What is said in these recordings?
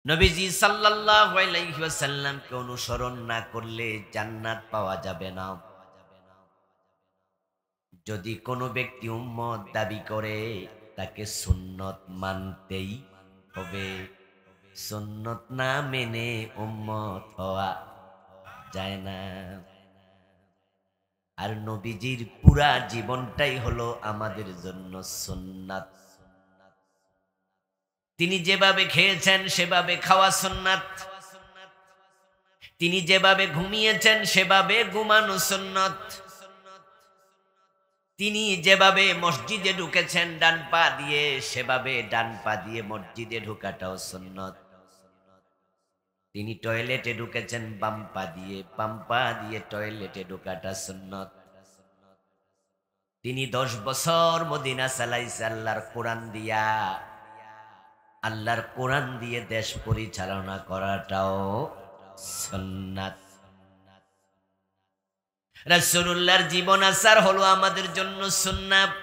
নবীজি সাল্লাল্লাহু আলাইহি ওয়াসাল্লামকে অনুসরণ না করলে জান্নাত পাওয়া যাবে না। যদি কোনো ব্যক্তি উম্মত দাবি করে তাকে সুন্নত মানতেই হবে। সুন্নত না মেনে উম্মত হওয়া যায় না। আর নবীজির পুরা জীবনটাই হলো আমাদের জন্য সুন্নাত। তিনি যেভাবে খেয়েছেন সেভাবে খাওয়া সুন্নাত। তিনি যেভাবে ঘুমিয়েছেন সেভাবে ঘুমানো সুন্নত। তিনি যেভাবে মসজিদে ঢুকেছেন ডান পা দিয়ে সেভাবে ডান পা দিয়ে মসজিদে ঢোকাটাও সুন্নত। তিনি টয়লেটে ঢুকেছেন বাম পা দিয়ে টয়লেটে ঢোকাটা সুন্নত। তিনি 10 বছর মদিনা চালাইছে আল্লাহর কোরআন দিয়ে দেশ পরিচালনা করাটাও সুন্নাত। রাসূলুল্লাহর জীবন আচার হলো আমাদের জন্য সুন্নাত।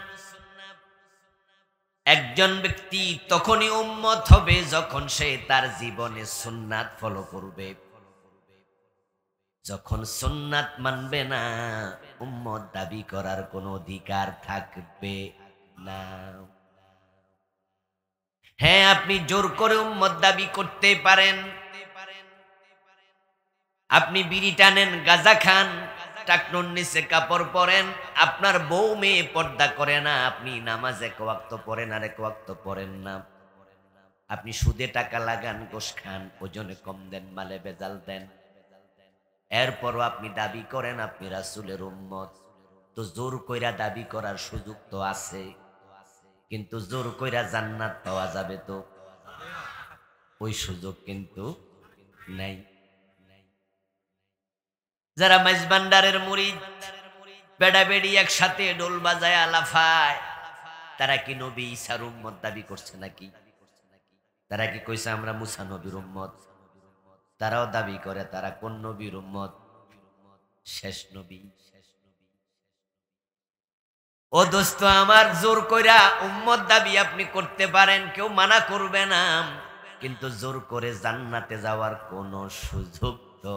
একজন ব্যক্তি তখনই উম্মত হবে যখন সে তার জীবনে সুন্নাত ফলো করবে। যখন সুন্নাত মানবে না, উম্মত দাবি করার কোনো অধিকার থাকবে না। হ্যাঁ, আপনি জোর করে উম্মত দাবি করতে পারেন। আপনি বিড়ি টানেন, গাঁজা খান, টাকনুর নিচে কাপড় পরেন, আপনার বউ মেয়ে পর্দা করে না, আপনি নামাজ এক ওয়াক্ত পড়েন আর এক ওয়াক্ত পড়েন না, আপনি সুদে টাকা লাগান, ঘুষ খান, ওজনে কম দেন, মালে ভেজাল দেন, এরপরও আপনি দাবি করেন আপনি রাসূলের উম্মত। তো জোর কইরা দাবি করার সুযোগ তো আছে, কিন্তু জোর কইরা জান্নাত পাওয়া যাবে তো ওই সুযোগ কিন্তু নাই। যারা মাইজবান্ডারের মুরিদ, বেড়া বেড়ি একসাথে ডোল বাজায় লাফায়, তারা কি নবী ঈসার উম্মত দাবি করছে নাকি? তারা কি কইছে আমরা মুসা নবীর উম্মত? তারাও দাবি করে তারা কোন নবীর উম্মত? শেষ নবী। ও দোস্ত আমার, জোর কইরা উম্মত দাবি আপনি করতে পারেন, কেউ মানা করবে না, কিন্তু জোর করে জান্নাতে যাওয়ার কোনো সুযোগ তো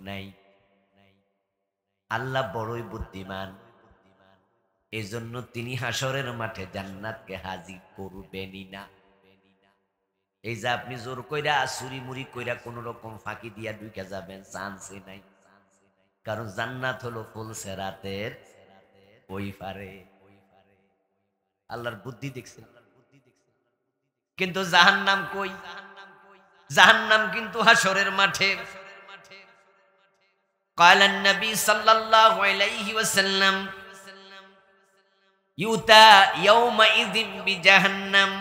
নাই। আল্লাহ বড়ই বুদ্ধিমান, এজন্য তিনি হাসরের মাঠে জান্নাতকে হাজির করবেনই না। এই যে আপনি জোর কইরা চুরি মুড়ি কইরা কোন রকম ফাঁকি দিয়া ঢুকে যাবেন, চান্সই নাই। কারণ জান্নাত হলো ফুলসেরাতের ওই পারে। আল্লাহর বুদ্ধি দেখছেন। কিন্তু জাহান্নাম কই? জাহান্নাম কিন্তু হাসরের মাঠে। قال النبي صلى الله عليه وسلم يؤتى يومئذ بجهنم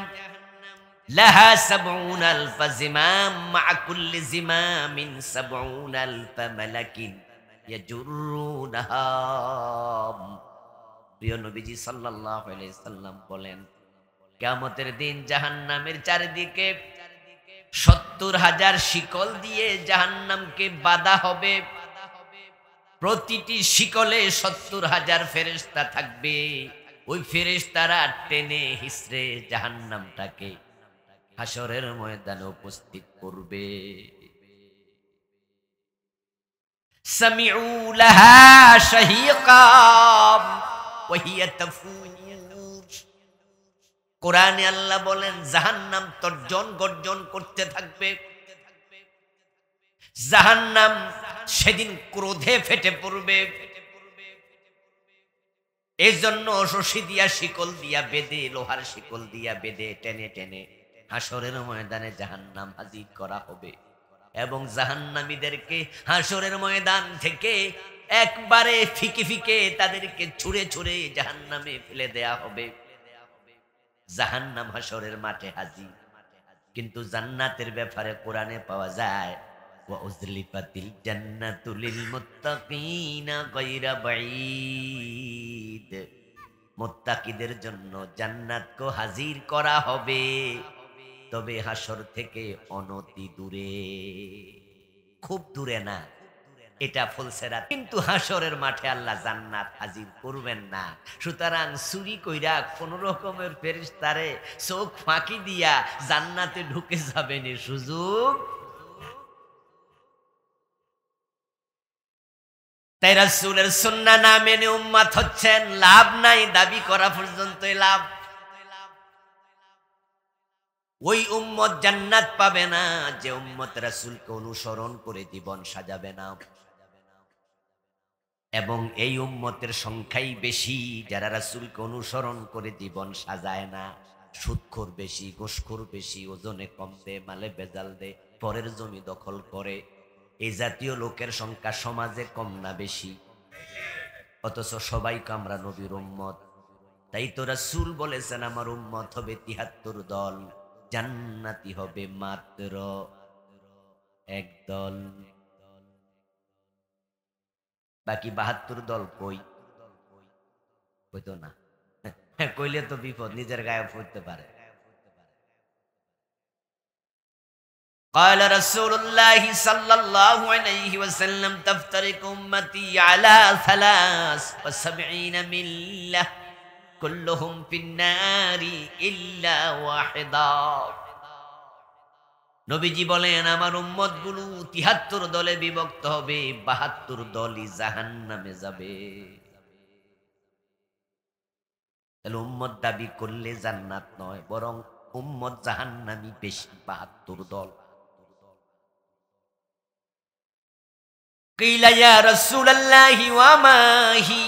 لها 70,000 زمام مع كل زمام 70,000 ملك يجرونها। প্রিয় নবীজি সাল্লাল্লাহু আলাইহি সাল্লাম বলেন, কিয়ামতের দিন জাহান্নামের চারিদিকে 70,000 শিকল দিয়ে জাহান্নামকে বাঁধা হবে। প্রতিটি শিকলে 70,000 ফেরেশতা থাকবে। ওই ফেরেশতারা টেনে হিসড়ে জাহান্নামটাকে হাসরের ময়দানে উপস্থিত করবে। সামিউ লাহা শাহীকা ওয়া হিয়া তাফুর। কোরআনে আল্লাহ বলেন জাহান্নাম তর্জন গর্জন করতে থাকবে। জাহান্নাম সেদিন ক্রোধে ফেটে পড়বে। এজন্য রশি দিয়া শিকল দিয়া বেঁধে, লোহার শিকল দিয়া বেঁধে টেনে টেনে হাসরের ময়দানে জাহান্নাম হাজির করা হবে। এবং জাহান্নামীদেরকে হাসরের ময়দান থেকে একবারে ফিকে ফিকে তাদেরকে ছুঁড়ে ছুঁড়ে জাহান্নামে ফেলে দেয়া হবে। জাহান্নাম হাসরের মাঠে হাজির। কিন্তু জান্নাতের ব্যাপারে কোরআনে পাওয়া যায় ওয়া উজলিফাতিল জান্নাতু লিল মুত্তাকিনা গায়রা বাঈদ। মুত্তাকিদের জন্য জান্নাতকে হাজির করা হবে, তবে হাসর থেকে অনতি দূরে, খুব দূরে না, এটা ফুলসেরাত, কিন্তু হাসরের মাঠে আল্লাহ জান্নাত হাজির করবেন না। সুতরাং চুরি কইরা কোন রকমের ফেরেশতারে চোখ ফাঁকি দিয়া জান্নাতে ঢুকে যাবেন এ সুযোগ। তাই রাসূলের সুন্নাহ না মেনে উম্মত হচ্ছেন লাভ নাই, দাবি করা পর্যন্তই লাভ। ওই উম্মত জান্নাত পাবে না যে উম্মত রাসূলকে অনুসরণ করে জীবন সাজাবে না। এবং এই উম্মতের সংখ্যাই বেশি যারা রাসূলকে অনুসরণ করে জীবন সাজায় না। সুদখোর বেশি, ঘুষখোর বেশি, ওজনে কম দে, মালে ভেজাল দে, পরের জমি দখল করে, এই জাতীয় লোকের সংখ্যা সমাজে কম না বেশি? অথচ সবাই আমরা নবীর উম্মত। তাই তো রাসূল বলেছেন আমার উম্মত হবে ৭৩ দল, জান্নাতি হবে মাত্র এক দল। বাকি ৭২ দল কই? কইতো না, কইলে তো বিপদ, নিজের গায়ে পড়তে পারে। قال رسول الله صلى الله عليه وسلم تفترق أمتي على 73 ملة كلهم في النار إلا واحدا। নবীজি বলেন আমার উম্মত গুলো ৭৩ দলে বিভক্ত হবে, ৭২ দলই জাহান্নামে যাবে। তাহলে উম্মত দাবি করলে জান্নাত নয়, বরং উম্মত জাহান্নামী বেশি, ৭২ দল। কিলা ইয়া রাসূলুল্লাহি ওয়া মাহি,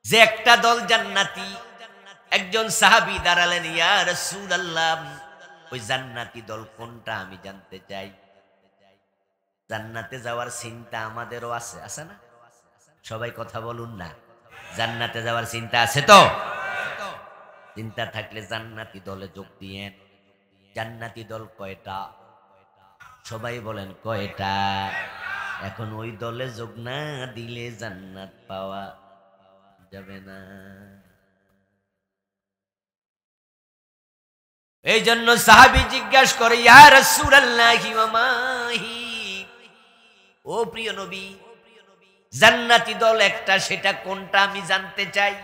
যে একটা দল জান্নাতি। একজন সাহাবী দাঁড়ালেন, ইয়া রাসূলুল্লাহ ওই জান্নাতি দল কোনটা আমি জানতে চাই। জান্নাতে যাওয়ার চিন্তা আমাদেরও আছে, আছে না? সবাই কথা বলুন না, জান্নাতে যাওয়ার চিন্তা আছে তো? চিন্তা থাকলে জান্নাতি দলে যোগ দিয়েন। জান্নাতি দল কয়টা? সবাই বলেন কয়টা? এখন ওই দলে যোগ না দিলে জান্নাত পাওয়া যাবে না। এই জন্য সাহাবী জিজ্ঞাসা করে, ইয়া রাসূলুল্লাহি ওয়া মাহি, ও প্রিয় নবী, জান্নাতি দল একটা, সেটা কোনটা আমি জানতে চাই।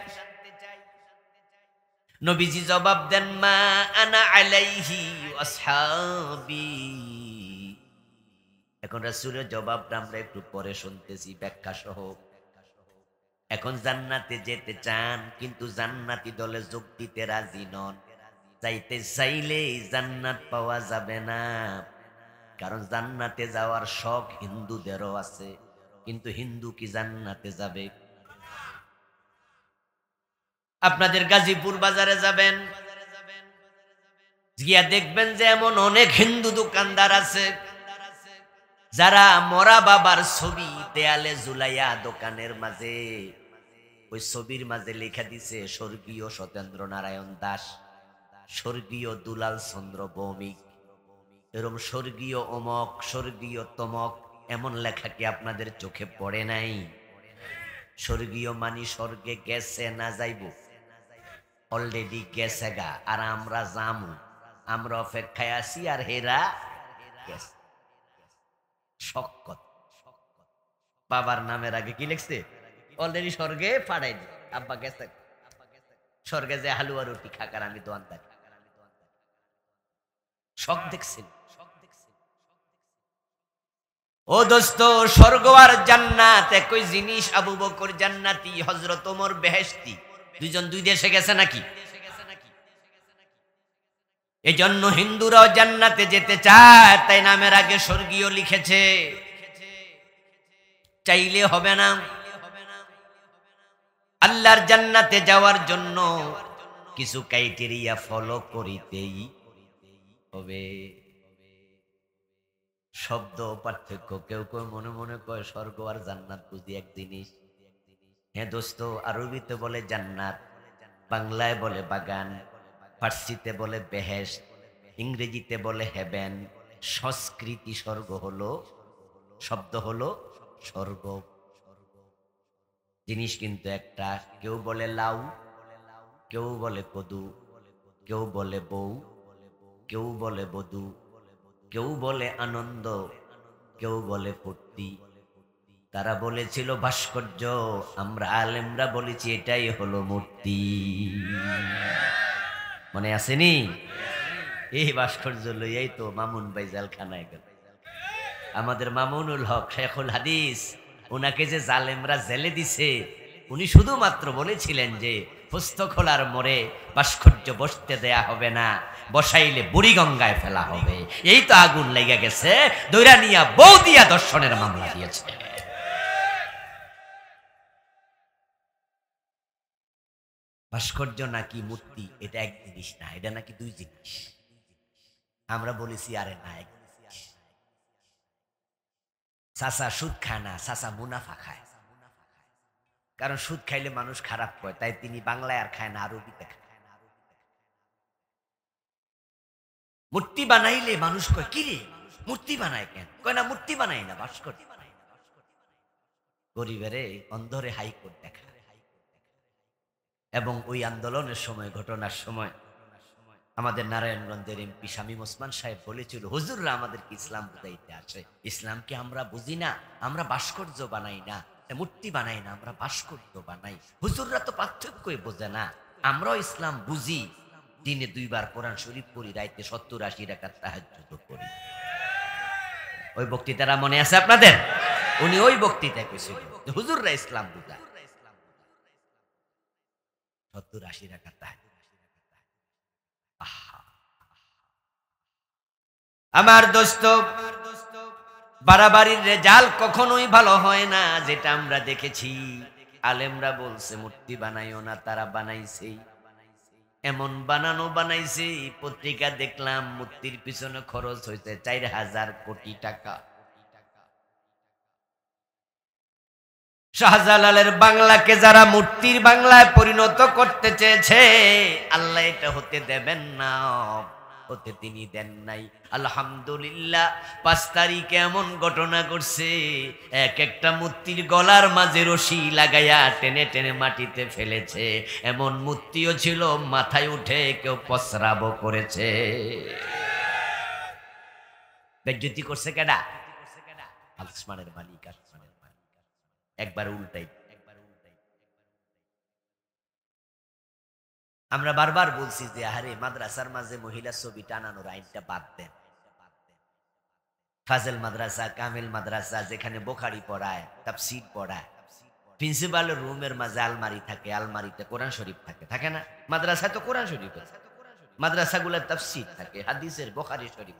নবীজি জবাব দেন, মা আনা আলাইহি আসহাবি। এখন রাসূলের জবাবটা আমরা একটু পরে শুনতেছি ব্যাখ্যা সহ। এখন জান্নাতে যেতে চান, কিন্তু জান্নাতি দলে যোগ দিতে রাজি নন। যাইতে চাইলে জান্নাত পাওয়া যাবে না, কারণ জান্নাতে যাওয়ার শখ হিন্দুদেরও আছে, কিন্তু হিন্দু কি জান্নাতে যাবে? আপনাদের গাজীপুর বাজারে যাবেন, গিয়া দেখবেন যে এমন অনেক হিন্দু দোকানদার আছে যারা মরা বাবার ছবি দেয়ালে ঝুলাইয়া দোকানের মাঝে, ওই ছবির মাঝে লেখা দিছে স্বর্গীয় সত্যেন্দ্র নারায়ণ দাস, স্বর্গীয় দুলাল চন্দ্র ভৌমিক, এরকম স্বর্গীয় অমক, স্বর্গীয় তমক, এমন লেখা কি আপনাদের চোখে পড়ে নাই? স্বর্গীয় মানি স্বর্গে গেছে না যাইব? অলরেডি গেছে গা, আর আমরা জামু, আমরা অপেক্ষায় আছি, আর হেরা গেছে। শকত বাবার নামের আগে কি লিখছে? অলরেডি স্বর্গে পাঠাই দি, আব্বা গেছে স্বর্গে, যে হালুয়া রুটি খাকার আমি দোয়ান থাকি। শখ দেখছেন? ও দোস্ত, স্বর্গ আর জান্নাত একই জিনিস। আবু বকর জান্নাতি, হযরত ওমর বেহেশতি, দুইজন দুই দেশে গেছে নাকি? এজন্য হিন্দুরাও জান্নাতে যেতে চায়, তাই নামের আগে স্বর্গীয় লিখেছে। চাইলে হবে না, আল্লাহর জান্নাতে যাওয়ার জন্য কিছু ক্রাইটেরিয়া ফলো করিতেই হবে। শব্দ পার্থক্য, কেউ কেউ মনে মনে কয় স্বর্গ আর জান্নাত বুঝি এক জিনিস। হ্যাঁ দোস্ত, আরবিতে বলে জান্নাত, বাংলায় বলে বাগান, ফার্সিতে বলে বেহেশত, ইংরেজিতে বলে হেভেন, সংস্কৃতি স্বর্গ হলো, শব্দ হলো স্বর্গ। জিনিস কিন্তু একটা। কেউ বলে লাউ, কেউ বলে কদু, কেউ বলে বউ, কেউ বলে বধূ, কেউ বলে আনন্দ, কেউ বলে ফুর্তি, তারা বলেছিল ভাস্কর্য, আমরা আলেমরা বলেছি এটাই হলো মূর্তি। মনে আসেনি? এই ভাস্কর্য লইয়াই তো মামুন ভাই জেলখানায় গেল। আমাদের মামুনুল হক শেখুল হাদিস, ওনাকে যে জালেমরা জেলে দিছে, উনি শুধুমাত্র বলেছিলেন যে পুস্তখোলার মোড়ে ভাস্কর্য বসতে দেয়া হবে না, বসাইলে বুড়িগঙ্গায় ফেলা হবে। এই তো আগুন লেগে গেছে, দৈরা নিয়া বৌদিয়া দর্শনের মামলা দিয়েছে। ভাস্কর্য নাকি মূর্তি এটা এক জিনিস না, এটা নাকি দুই জিনিস। আমরা বলেছি আরে না, এক জিনিস। চাচা সুদ খায় না, চাচা মুনাফা খায়। কারণ সুদ খাইলে মানুষ খারাপ হয়, তাই তিনি বাংলায় আর খায় না, আরবিতে খায়। মূর্তি বানাইলে মানুষ কয় কি রে মূর্তি বানায় কেন? কয় না মূর্তি বানাই না, ভাস্কর্য বানাই। গরিবেরে অন্ধরে হাইকোর্ট দেখা। এবং ওই আন্দোলনের সময়, ঘটনার সময় আমাদের নারায়ণগঞ্জের এমপি শামীম ওসমান সাহেব বলেছিল, হুজুররা আমাদেরকে ইসলাম বুঝাইতে আসে, ইসলামকে আমরা বুঝি না, আমরা ভাস্কর্য বানাই না, মূর্তি বানাই না, আমরা ভাস্কর্য বানাই। হুজুররা তো পার্থক্যই বোঝে না, আমরাও ইসলাম বুঝি। দিনে 2 বার কোরআন শরীফ পড়ি, রাইতে 70-80 রাকাত তাহাজ্জুদ করি। ওই বক্তৃতাটা মনে আছে আপনাদের? উনি ওই বক্তৃতায় কইছিল হুজুররা ইসলাম বুঝা, 70-80 রাকাত তাহাজ্জুদ। আমার দোস্ত, বাড়াবাড়ির রেজাল্ট কখনোই ভালো হয় না, যেটা আমরা দেখেছি। আলেমরা বলছে মূর্তি বানাইও না, তারা বানাইছে। এমন বানাইছে, পত্রিকা দেখলাম মূর্তির পিছনে খরচ হয়েছে 4000 কোটি টাকা। শাহজালালের বাংলাকে যারা মূর্তির বাংলায় পরিণত করতে চেয়েছে, আল্লাহ এটা হতে দেবেন না, হতে তিনি দেন নাই। আলহামদুলিল্লাহ 5 তারিখে এমন ঘটনা ঘটছে, এক একটা মূর্তির গলার মাঝে রশি লাগাইয়া টেনে টেনে মাটিতে ফেলেছে। এমন মূর্তিও ছিল মাথায় উঠে কেউ প্রস্রাব করেছে। বেজ্জতি করছে কেডা? আসমানের মালিক, আসমানের মালিক। একবার উল্টাই। আমরা বারবার বলছি যে আরে মাদ্রাসার মাঝে মহিলা ছবি টানানোর আইনটা বাদ দেন। ফাজেল মাদ্রাসা, কামেল মাদ্রাসা, যেখানে বুখারী পড়ায়, তাফসীর পড়ায়, প্রিন্সিপালের রুমের মাঝে আলমারি থাকে, আলমারিতে কোরআন শরীফ থাকে, থাকে না? মাদ্রাসায় তো কোরআন শরীফ আছে, মাদ্রাসাগুলোর তাফসীর থাকে, হাদিসের, বুখারী শরীফ।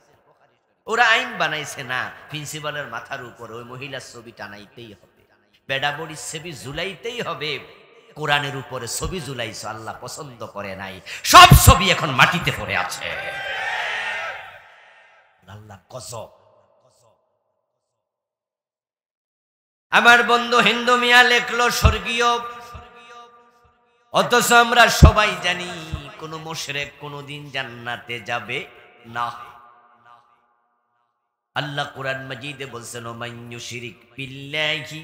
ওরা আইন বানাইছে না প্রিন্সিপালের মাথার উপর ওই মহিলার ছবি টানাইতেই হবে, বেডাবড়ির ছবি ঝুলাইতেই হবে। কোরআনের উপরে ছবি ঝুলাইছো, আল্লাহ পছন্দ করে নাই। সব ছবি এখন মাটিতে পড়ে আছে। আল্লাহ গজব। আমার বন্ধু হিন্দু মিয়া লেখলো স্বর্গীয়, অথচ আমরা সবাই জানি কোন মুশরিক কোনদিন জান্নাতে যাবে না। আল্লাহ কুরআন মাজিদে বলছেন, মান ইউশরিক বিল্লাহি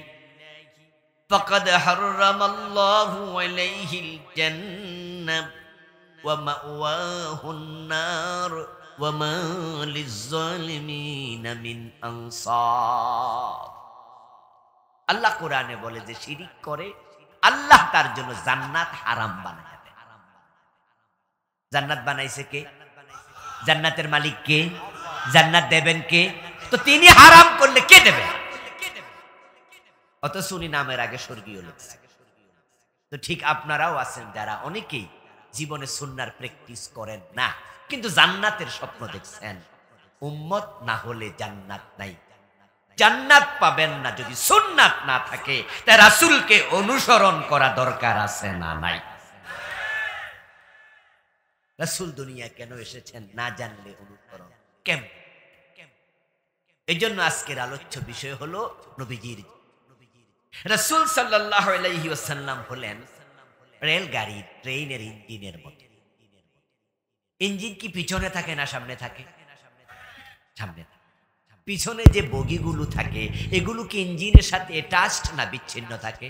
ফাকাদ হারামাল্লাহু আলাইহিল জান্নাহ ওয়া মাওয়াহুন নার ওয়া মা লিয-যালিমিনা মিন আনসার। আল্লাহ কোরআনে বলে যে শিরিক করে আল্লাহ তার জন্য জান্নাত হারাম বানায় দেন। জান্নাত বানাইছে কে? জান্নাতের মালিক কে? জান্নাত দেবেন কে? তো তিনি হারাম করলে কে দেবে? অত শুনি নামের আগে স্বর্গীয় লিখছে। তো ঠিক আপনারাও আছেন যারা অনেকেই জীবনে সুন্নার প্র্যাকটিস করেন না, কিন্তু জান্নাতের স্বপ্ন দেখছেন। উম্মত না হলে জান্নাত নাই। জান্নাত পাবেন না যদি সুন্নাত না থাকে, তাই রাসূলকে অনুসরণ করা দরকার আছে না নাই? রাসূল দুনিয়া কেন এসেছেন না জানলে অনুসরণ কেমন? এই জন্য আজকের আলোচ্য বিষয় হলো নবীজির। রাসূল সাল্লাল্লাহু আলাইহি ওয়াসাল্লাম হলেন রেলগাড়ি, ট্রেনের ইঞ্জিনের মতো। ইঞ্জিন কি পিছনে থাকে না সামনে থাকে? সামনে থাকে। পিছনে যে বগিগুলো থাকে এগুলো কি ইঞ্জিনের সাথে অ্যাটাচড না বিচ্ছিন্ন থাকে?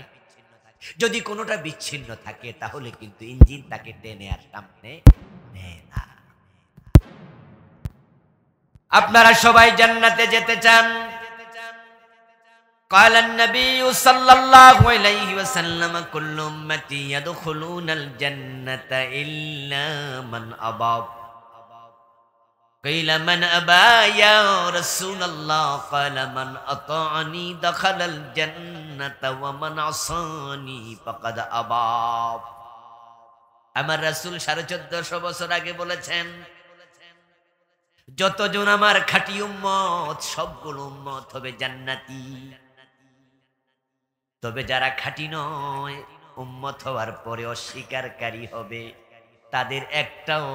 যদি কোনোটা বিচ্ছিন্ন থাকে তাহলে কিন্তু ইঞ্জিন তাকে টেনে আর সামনে নেয় না। আপনারা সবাই জান্নাতে যেতে চান, قال النبي صلى الله عليه وسلم كل أمتي يدخلون الجنة إلا من أبى قيل من أبى يا رسول الله قال من أطاعني دخل الجنة ومن عصاني فقد أبى আমার রাসূল 1450 বছর আগে বলেছেন যতজন আমার খাঁটি উম্মত সবগুলো উম্মত হবে জান্নাতি তবে যারা খাঁটি নয় উম্মত হওয়ার পরে অস্বীকারী হবে তাদের একটাও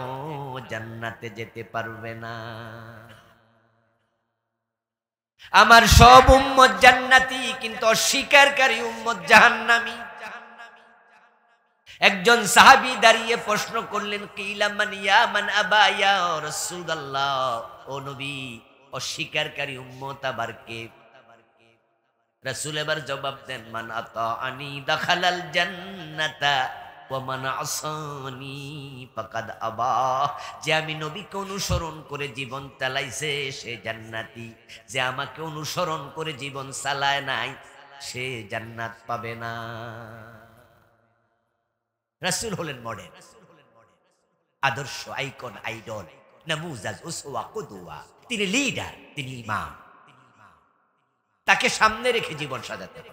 জান্নাতে যেতে পারবে না আমার সব উম্মত জান্নাতি কিন্তু অস্বীকারী উম্মত জাহান্নামী একজন সাহাবী দাঁড়িয়ে প্রশ্ন করলেন কিলা মান ইয়া মান আবা ইয়া রাসূলুল্লাহ ও নবী অস্বীকারী উম্মত আবার কে রাসূল এবার জবাব দেন মান আতাআনি দাখালাল জান্নাতা ওয়া মান আসানি ফাকাদ আবা যে আমি নবীকে অনুসরণ করে জীবন চালাইছে সে জান্নাতি যে আমাকে অনুসরণ করে জীবন চালায় নাই সে জান্নাত পাবে না রাসূল হলেন মডেল আদর্শ আইকন আইডল নামুজাজ উসওয়া কুদওয়া তিনি লিডার তিনি ইমাম তাকে সামনে রেখে জীবন সাজাতে হবে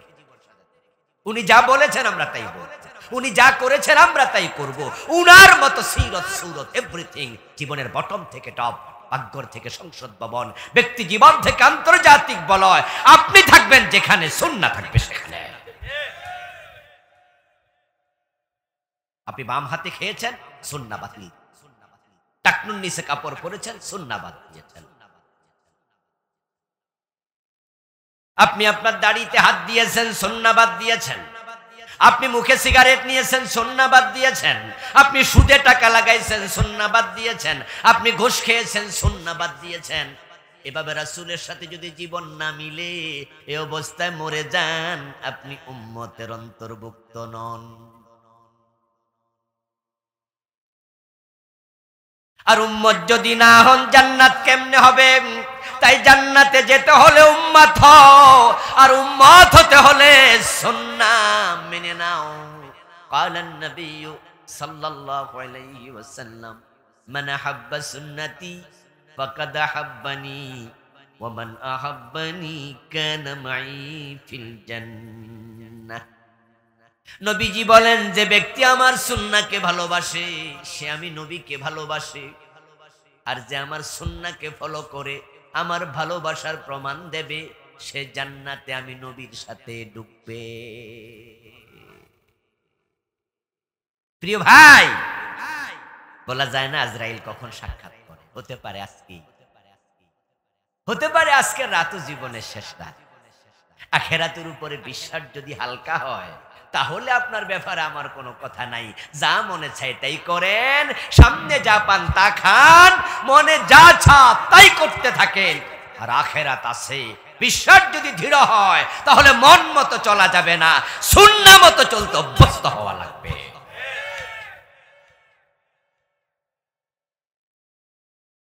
উনি যা বলেছেন আমরা তাই বলব উনি যা করেছেন আমরা তাই করব উনার মতো সিরত সুরত এভরিথিং জীবনের বটম থেকে টপ পাকঘর থেকে সংসদ ভবন ব্যক্তি জীবন থেকে আন্তর্জাতিক বলয় আপনি থাকবেন যেখানে সুন্নাহ থাকবে সেখানে আপনি বাম হাতে খেয়েছেন সুন্নাহ বাতিল টাকনুর নিচে কাপড় পরেছেন সুন্নাহ বাদ দিয়েছেন আপনি আপনার দাড়িতে হাত দিয়েছেন সুন্নাহ বাদ দিয়েছেন আপনি মুখে সিগারেট নিয়েছেন সুন্নাহ বাদ দিয়েছেন আপনি সুদে টাকা লাগাইছেন সুন্নাহ বাদ দিয়েছেন আপনি ঘুষ খেয়েছেন সুন্নাহ বাদ দিয়েছেন এভাবে রাসূলের সাথে যদি জীবন না মিলে এই অবস্থায় মরে যান আপনি উম্মতের অন্তর্ভুক্ত নন আর উম্মত যদি না হন জান্নাত কেমনে হবে তাই জান্নাতে যেতে হলে উম্মত হও আর উম্মত হতে হলে সুন্নাহ মেনে নাও ক্বালান নবী সাল্লাল্লাহু আলাইহি ওয়াসাল্লাম মান আহাব্বা সুন্নতি ফাকাদ আহাব্বানি ওয়া মান আহাব্বানি কানা মাই ফিল জান্নাহ নবীজি বলেন যে ব্যক্তি আমার সুন্নাহকে ভালোবাসে সে আমি নবীকে ভালোবাসে আর যে আমার সুন্নাহকে ফলো করে আমার ভালোবাসার প্রমাণ দেবে সে জান্নাতে আমি নবীর সাথে ঢুকবে প্রিয় ভাই বলা যায় না আজরাইল কখন সাক্ষাৎ করে হতে পারে আজকেই হতে পারে আজকের রাতও জীবনের শেষ রাত আখিরাতের উপরে বিশ্বাস যদি হালকা হয় তাহলে আপনার ব্যাপারে আমার কোনো কথা নাই যা মনে চায় তাই করেন সামনে যা পান তা খান মনে যা চাপ তাই করতে থাকেন আর আখিরাত আছে বিশ্বাস যদি দৃঢ় হয় তাহলে মন মতো চলা যাবে না সুন্নাহ মতো চলতে অভ্যস্ত হওয়া লাগবে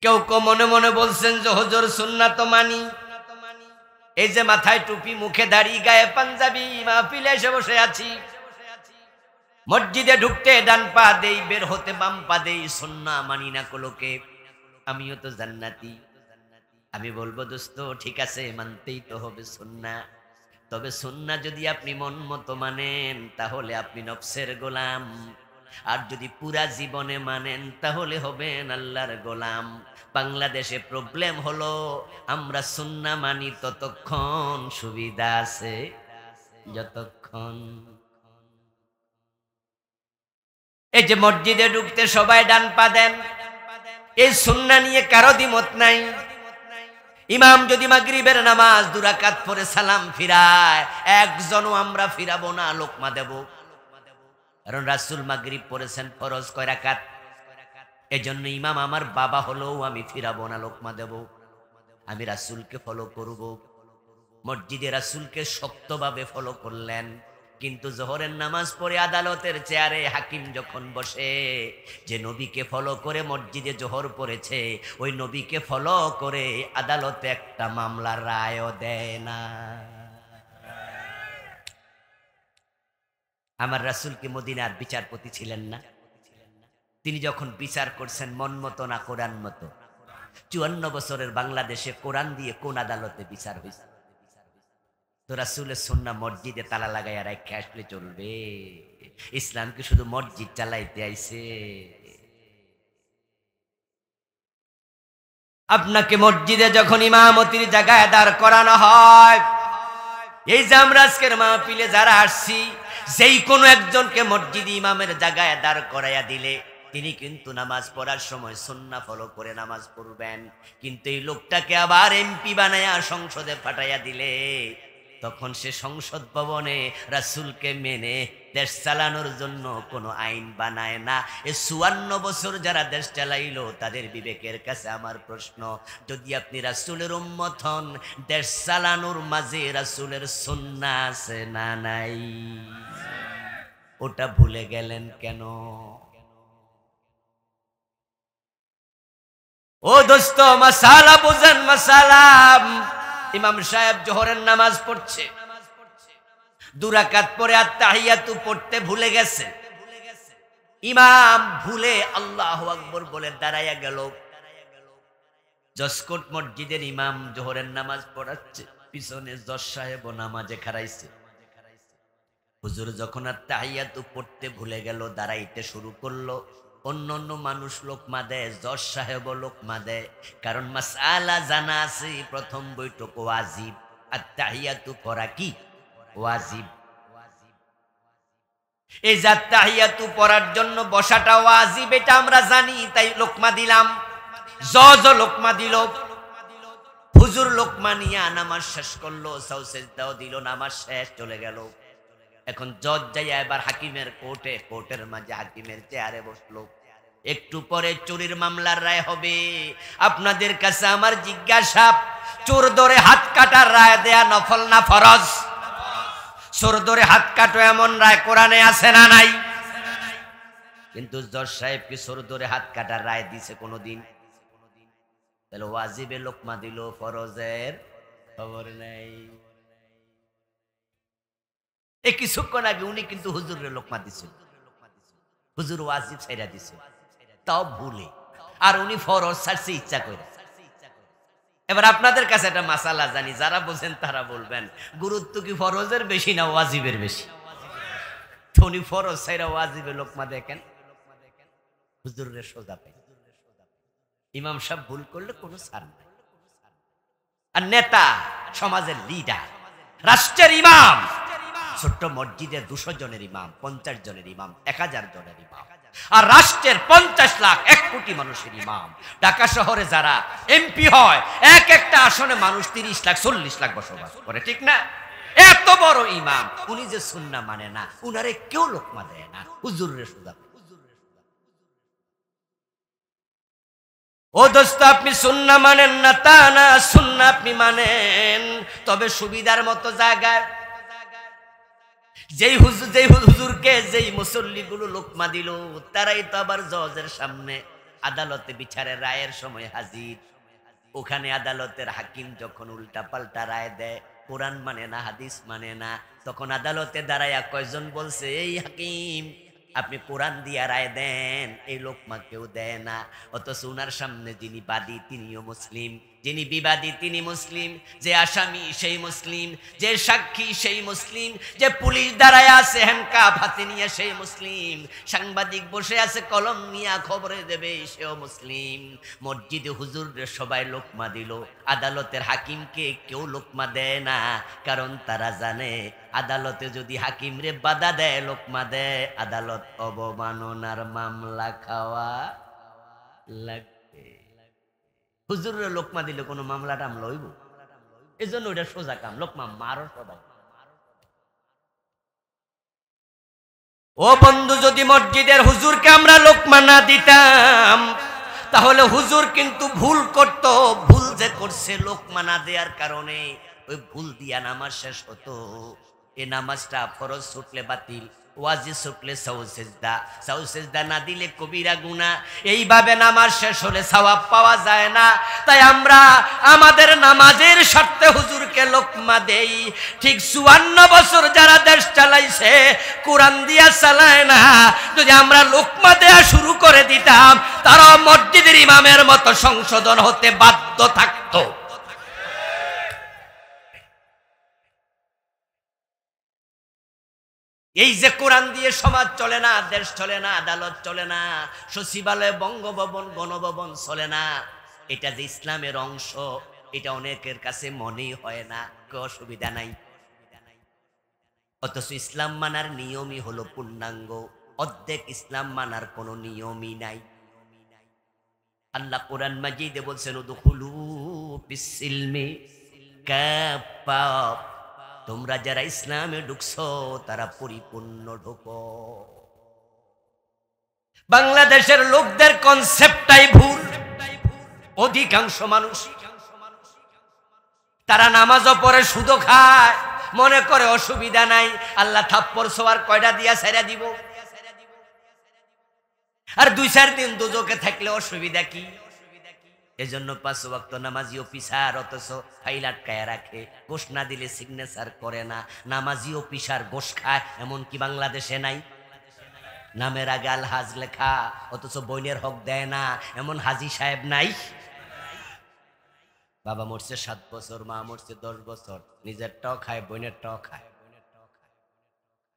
কেউ কেউ মনে মনে বলছেন যে হুজুর সুন্নাহ তো মানি এই যে মাথায় টুপি মুখে দাড়ি গায়ে পাঞ্জাবি মাহফিলে এসে বসে আছি মসজিদে ঢুকতে ডান পা দেই বের হতে বাম পা দেই সুন্নাহ মানি না কোলোকে আমিও তো জান্নাতি আমি বলবো দোস্ত ঠিক আছে মানতেই তো হবে সুন্নাহ তবে সুন্নাহ যদি আপনি মন মতো মানেন তাহলে আপনি নফসের গোলাম আর যদি পুরা জীবনে মানেন তাহলে হবেন আল্লাহর গোলাম বাংলাদেশে প্রবলেম হলো আমরা সুন্নাহ মানি ততক্ষণ সুবিধা আছে যতক্ষণ এই যে মসজিদে ঢুকতে সবাই ডান পা দেন এই সুন্নাহ নিয়ে কারো দ্বিমত নাই ইমাম যদি মাগরিবের নামাজ 2 রাকাত পড়ে সালাম ফিরায় একজনও আমরা ফিরাবো না লোকমা দেব কারণ রাসূল মাগরিব পড়েছেন ফরজ কয় রাকাত এজন্য ইমাম আমার বাবা হলেও আমি ফিরাবো না লোকমা দেব আমি রাসূলকে ফলো করব মসজিদে রাসূলকে শক্তভাবে ফলো করলেন কিন্তু জোহরের নামাজ পড়ে আদালতের চেয়ারে হাকিম যখন বসে যে নবীকে ফলো করে মসজিদে জোহর পড়েছে ওই নবীকে ফলো করে আদালতে একটা মামলার রায়ও দেয় না আমার রাসূল কি মদিনার বিচারপতি ছিলেন না? তিনি যখন বিচার করছেন মন মতো না কোরআন মতো, 54 বছরের বাংলাদেশে কোরআন দিয়ে কোন আদালতে বিচার হয়েছে? তো রাসূলের সুন্নাহ মসজিদে তালা লাগাইয়া রাখে আসলে চলবে? ইসলাম কি শুধু মসজিদ চালাইতে আইছে? আপনাকে মসজিদে যখন ইমামতির জায়গায় দাঁড় করানো হয়, এই যে আমরা আজকের মাহফিলে যারা আসছি, যেই কোনো একজনকে মসজিদ ইমামের জায়গায় দাঁড় করাইয়া দিলে তিনি কিন্তু নামাজ পড়ার সময় সুন্নাহ ফলো করে নামাজ পড়বেন। কিন্তু এই লোকটাকে আবার এমপি বানায়া সংসদে পাঠাইয়া দিলে তখন সে সংসদ ভবনে রাসূলকে মেনে দেশ চালানোর জন্য কোনো আইন বানায় না। এই 54 বছর যারা দেশ চালাইলো তাদের বিবেকের কাছে আমার প্রশ্ন, যদি আপনি রাসূলের উম্মত হন, দেশ চালানোর মাঝে রাসূলের সুন্নাহ আছে না নাই? ওটা ভুলে গেলেন কেন? ও দোস্ত, মাসালা বুঝেন, মাসালা। ইমাম সাহেব জোহরের নামাজ পড়ছে, 2 রাকাত পরে আত্তাহিয়াতু পড়তে ভুলে গেছে। ইমাম ভুলে আল্লাহু আকবার বলে দাঁড়াইয়া গেল। জসকোট মসজিদের ইমাম জোহরের নামাজ পড়াচ্ছে, পিছনে জজ সাহেবও নামাজে খাড়াইছে। হুজুর যখন আত্তাহিয়াতু পড়তে ভুলে গেল, দাঁড়াইতে শুরু করলো, অন্য অন্য মানুষ লোকমা দেয়, জজ সাহেব লোকমা দেয়। কারণ মাসআলা জানা আছে, প্রথম বৈঠক ওয়াজিব, আত্তাহিয়াতু পড়া কি ওয়াজিব। এই যে আত্তাহিয়াতু পড়ার জন্য বসাটা ওয়াজিব, এটা আমরা জানি, তাই লোকমা দিলাম। জজ লোকমা দিল, হুজুর লোকমা নিয়ে নামাজ শেষ করলো, সাজদাও দিল, নামাজ শেষ, চলে গেল। এখন জজ যাইয়া এবার হাকিমের কোর্টের মাঝে হাকিমের চেয়ারে বসলো। একটু পরে চুরির মামলার রায় হবে। আপনাদের কাছে আমার জিজ্ঞাসা, চোর ধরে হাত কাটার রায় দেয়া নফল না ফরজ? চোর ধরে হাত কাটো এমন রায় কোরআনে আছে না নাই? কিন্তু জজ সাহেব কি চোর ধরে হাত কাটার রায় দিছে কোনোদিন? তাহলে ওয়াজিবে লোকমা দিল, ফরজের খবর নেই। এই কিছুক্ষণ আগে উনি কিন্তু হুজুরের লোকমা দিছিল, হুজুর ওয়াজিব ছাইরা দিছে, তাও ভুলে। আর উনি ফরজ ছাড়ছে ইচ্ছা করে। এবার আপনাদের কাছে একটা মাসালা জানি, যারা বোঝেন তারা বলবেন, গুরুত্ব কি ফরজের বেশি না ওয়াজিবের বেশি? তো উনি ফরজ ছাইরা ওয়াজিবে লোকমা দেখেন, হুজুরের সোজা পাই। ইমাম সাহেব ভুল করলে কোনো ছাড় নাই। আর নেতা, সমাজের লিডার, রাষ্ট্রের ইমাম, ছোট্ট মসজিদের 200 জনের ইমাম, 50 জনের ইমাম, 1000 জনের ইমাম, আর রাষ্ট্রের 50 লাখ 1 কোটি মানুষের ইমাম। ঢাকা শহরে যারা এমপি হয়, এক একটা আসনে মানুষ 30 লাখ 40 লাখ বসবাস করে, ঠিক না? এত বড় ইমাম, উনি যে সুন্নাহ মানে না, উনারে কেউ লোকমা দেয় না, হুজুরের সুদা। ও দোস্ত, আপনি সুন্নাহ মানেন না তা না, সুন্নাহ আপনি মানেন, তবে সুবিধার মতো জায়গায়। যেই হুজুরকে যেই মুসল্লিগুলো লোকমা দিল, তারাই তো আবার জজের সামনে আদালতে বিচারের রায়ের সময় হাজির। ওখানে আদালতের হাকিম যখন উল্টা পাল্টা রায় দেয়, কোরআন মানে না, হাদিস মানে না, তখন আদালতে দাঁড়াইয়া কয়জন বলছে, এই হাকিম আপনি কোরআন দিয়া রায় দেন, এই লোকমা কেউ দেয় না। অথচ উনার সামনে যিনি বাদী তিনিও মুসলিম, যিনি বিবাদী তিনি মুসলিম, যে আসামি সেই মুসলিম, যে সাক্ষী সেই মুসলিম, যে পুলিশ দাঁড়ায় আছে হ্যান্ডকাফ হাতে নিয়ে সেই মুসলিম, সাংবাদিক বসে আছে কলম নিয়ে খবরে দেবে সেও মুসলিম। মসজিদে হুজুরদের সবাই লোকমা দিল, আদালতের হাকিমকে কেউ লোকমা দেয় না। কারণ তারা জানে আদালতে যদি হাকিম রে বাধা দেয়, লোকমা দেয়, আদালত অবমাননার মামলা খাওয়া লাগবে। হুজুরের লোকমা দিলে কোনো মামলা টামলা হইব? এই জন্য ওইটা সোজা কাম, লোকমা মারো সবাই। ও বন্ধু, যদি মসজিদের হুজুরকে আমরা লোকমা না দিতাম, তাহলে হুজুর কিন্তু ভুল করত। ভুল যে করছে লোকমা না দেওয়ার কারণে, ওই ভুল দিয়া নামাজ শেষ হতো। এই নামাজটা ফরজ ছুটলে বাতিল, ওয়াজি শুকলে সাউসেজদা, সাউসেজদা না দিলে কবিরা গুনাহ। এইভাবে নামাজ শেষ হলে সওয়াব পাওয়া যায় না। তাই আমরা আমাদের নামাজের স্বার্থে হুজুরকে লোকমা দেই। ঠিক 54 বছর যারা দেশ চালাইছে কোরআন দিয়া চালায় না, যদি আমরা লোকমা দেয়া শুরু করে দিতাম তারা মসজিদের ইমামের মতো সংশোধন হতে বাধ্য থাকতো। এই যে কোরআন দিয়ে সমাজ চলে না, দেশ চলে না, আদালত চলে না, সচিবালয়, বঙ্গভবন, গণভবন চলে না, এটা যে ইসলামের অংশ এটা অনেকের কাছে মনেই হয় না, অসুবিধা নাই। অথচ ইসলাম মানার নিয়মই হলো পূর্ণাঙ্গ, অর্ধেক ইসলাম মানার কোনো নিয়মই নাই। আল্লাহ কোরআন মাজিদে বলছেন উদখুলু ফিস-সিলমি কাফা, তোমরা যারা ইসলামে ঢুকছো তারা পরিপূর্ণ ঢোকো। বাংলাদেশের লোকদের কনসেপ্টটাই ভুল। অধিকাংশ মানুষ তারা নামাজও পড়ে সুদও খায়, মনে করে অসুবিধা নাই, আল্লাহ থাপ্পড় সোয়ার কয়টা দিয়া ছেড়ে দিব, আর 2-4 দিন দুজকে থাকলে অসুবিধা কি? এজন্য 5 ওয়াক্ত নামাজি অফিসার, অথচ ফাইল আটকায় রাখে, গোশ না দিলে সিগনেচার করে না। নামাজি অফিসার গোশ খায়, এমন কি বাংলাদেশে নাই? নামের আগে আল হাজ লেখা, অথচ বইনের হক দেয় না, এমন হাজি সাহেব নাই? বাবা মরছে 7 বছর, মা মরছে 10 বছর, নিজেরটাও খায়, বইনেরটাও খায়,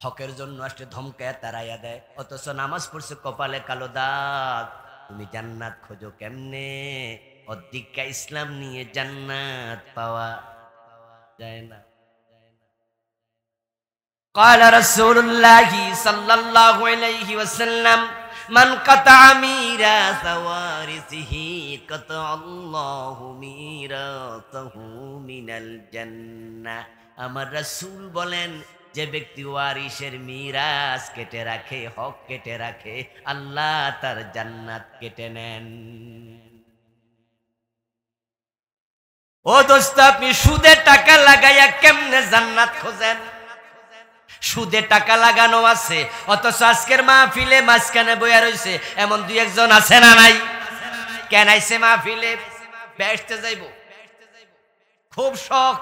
হকের জন্য আসলে ধমকায় তারাইয়া দেয়, অথচ নামাজ পড়ছে কপালে কালো দাগ। তুমি জান্নাত খোঁজো কেমনে? অধিকা ইসলাম নিয়ে জান্নাত পাওয়া যায় না। قال رسول الله صلى الله عليه وسلم من قطع ميراث وارثه قطع الله ميراثه من الجنة। আমার রাসূল বলেন, যে ব্যক্তি ওয়ারিসের মিরাস কেটে রাখে, হক কেটে রাখে, আল্লাহ তার জান্নাত কেটে নেন। ও দোস্ত, আপনি সুদে টাকা লাগাইয়া কেমনে জান্নাত খোঁজেন? সুদে টাকা লাগানো আছে, অথচ আজকের মাহফিলে মাঝখানে বইয়া রয়েছে এমন 2-1 জন আছে না নাই? কেন আইছে মাহফিলে? বেহেশতে যাইব, খুব শখ।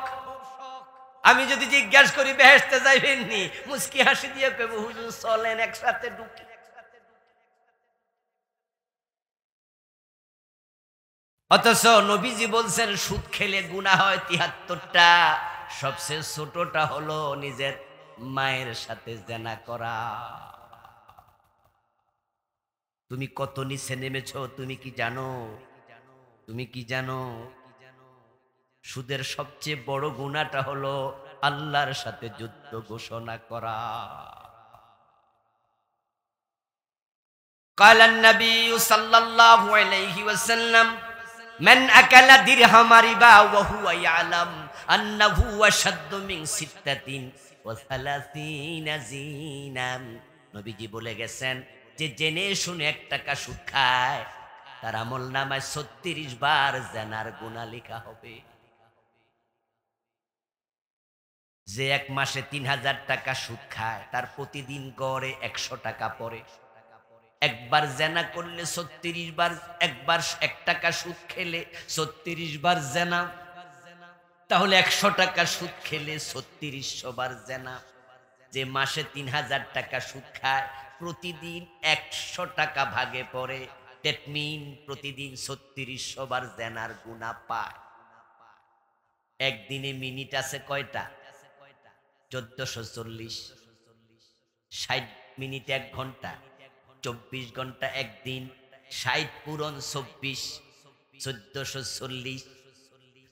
আমি যদি জিজ্ঞাসা করি বেহেশতে যাইবেন নি, মুস্কি হাসি দিয়ে কইব হুজুর চলেন একসাথে ঢুকি। অথচ নবীজি বলছেন সুদ খেলে গুনাহ হয় 73টা, সবচেয়ে ছোটটা হলো নিজের মায়ের সাথে জেনা করা। তুমি কত নিচে নেমেছো তুমি কি জানো? তুমি কি জানো? সুদের সবচেয়ে বড় গুনাহটা হলো আল্লাহর সাথে যুদ্ধ ঘোষণা করা। قال النبي صلى الله عليه وسلم من أكل درهم ربا وهو يعلم أنه أشد من 36 জিনা। নবীজি বলে গেছেন, যে জেনে শুনে 1 টাকা সুদ খায় তার আমলনামায় 36 বার জিনার গুনাহ লেখা হবে। যে 1 মাসে 3000 টাকা সুদ খায় তার প্রতিদিন গড়ে 100 টাকা পড়ে। একবার জেনা করলে 36 বার, একবার 1 টাকা সুদ খেলে 36 বার জেনা, তাহলে 100 টাকা সুদ খেলে 3600 বার জেনা। যে মাসে 3000 টাকা সুদ খায় প্রতিদিন 100 টাকা ভাগে পড়ে, দ্যাট মিন প্রতিদিন 3600 বার জেনার গুনাহ পায়। একদিনে মিনিট আছে কয়টা? 1440। 60 মিনিট 1 ঘন্টা, 24 ঘন্টা একদিন, 60 পূরণ 24, 1440।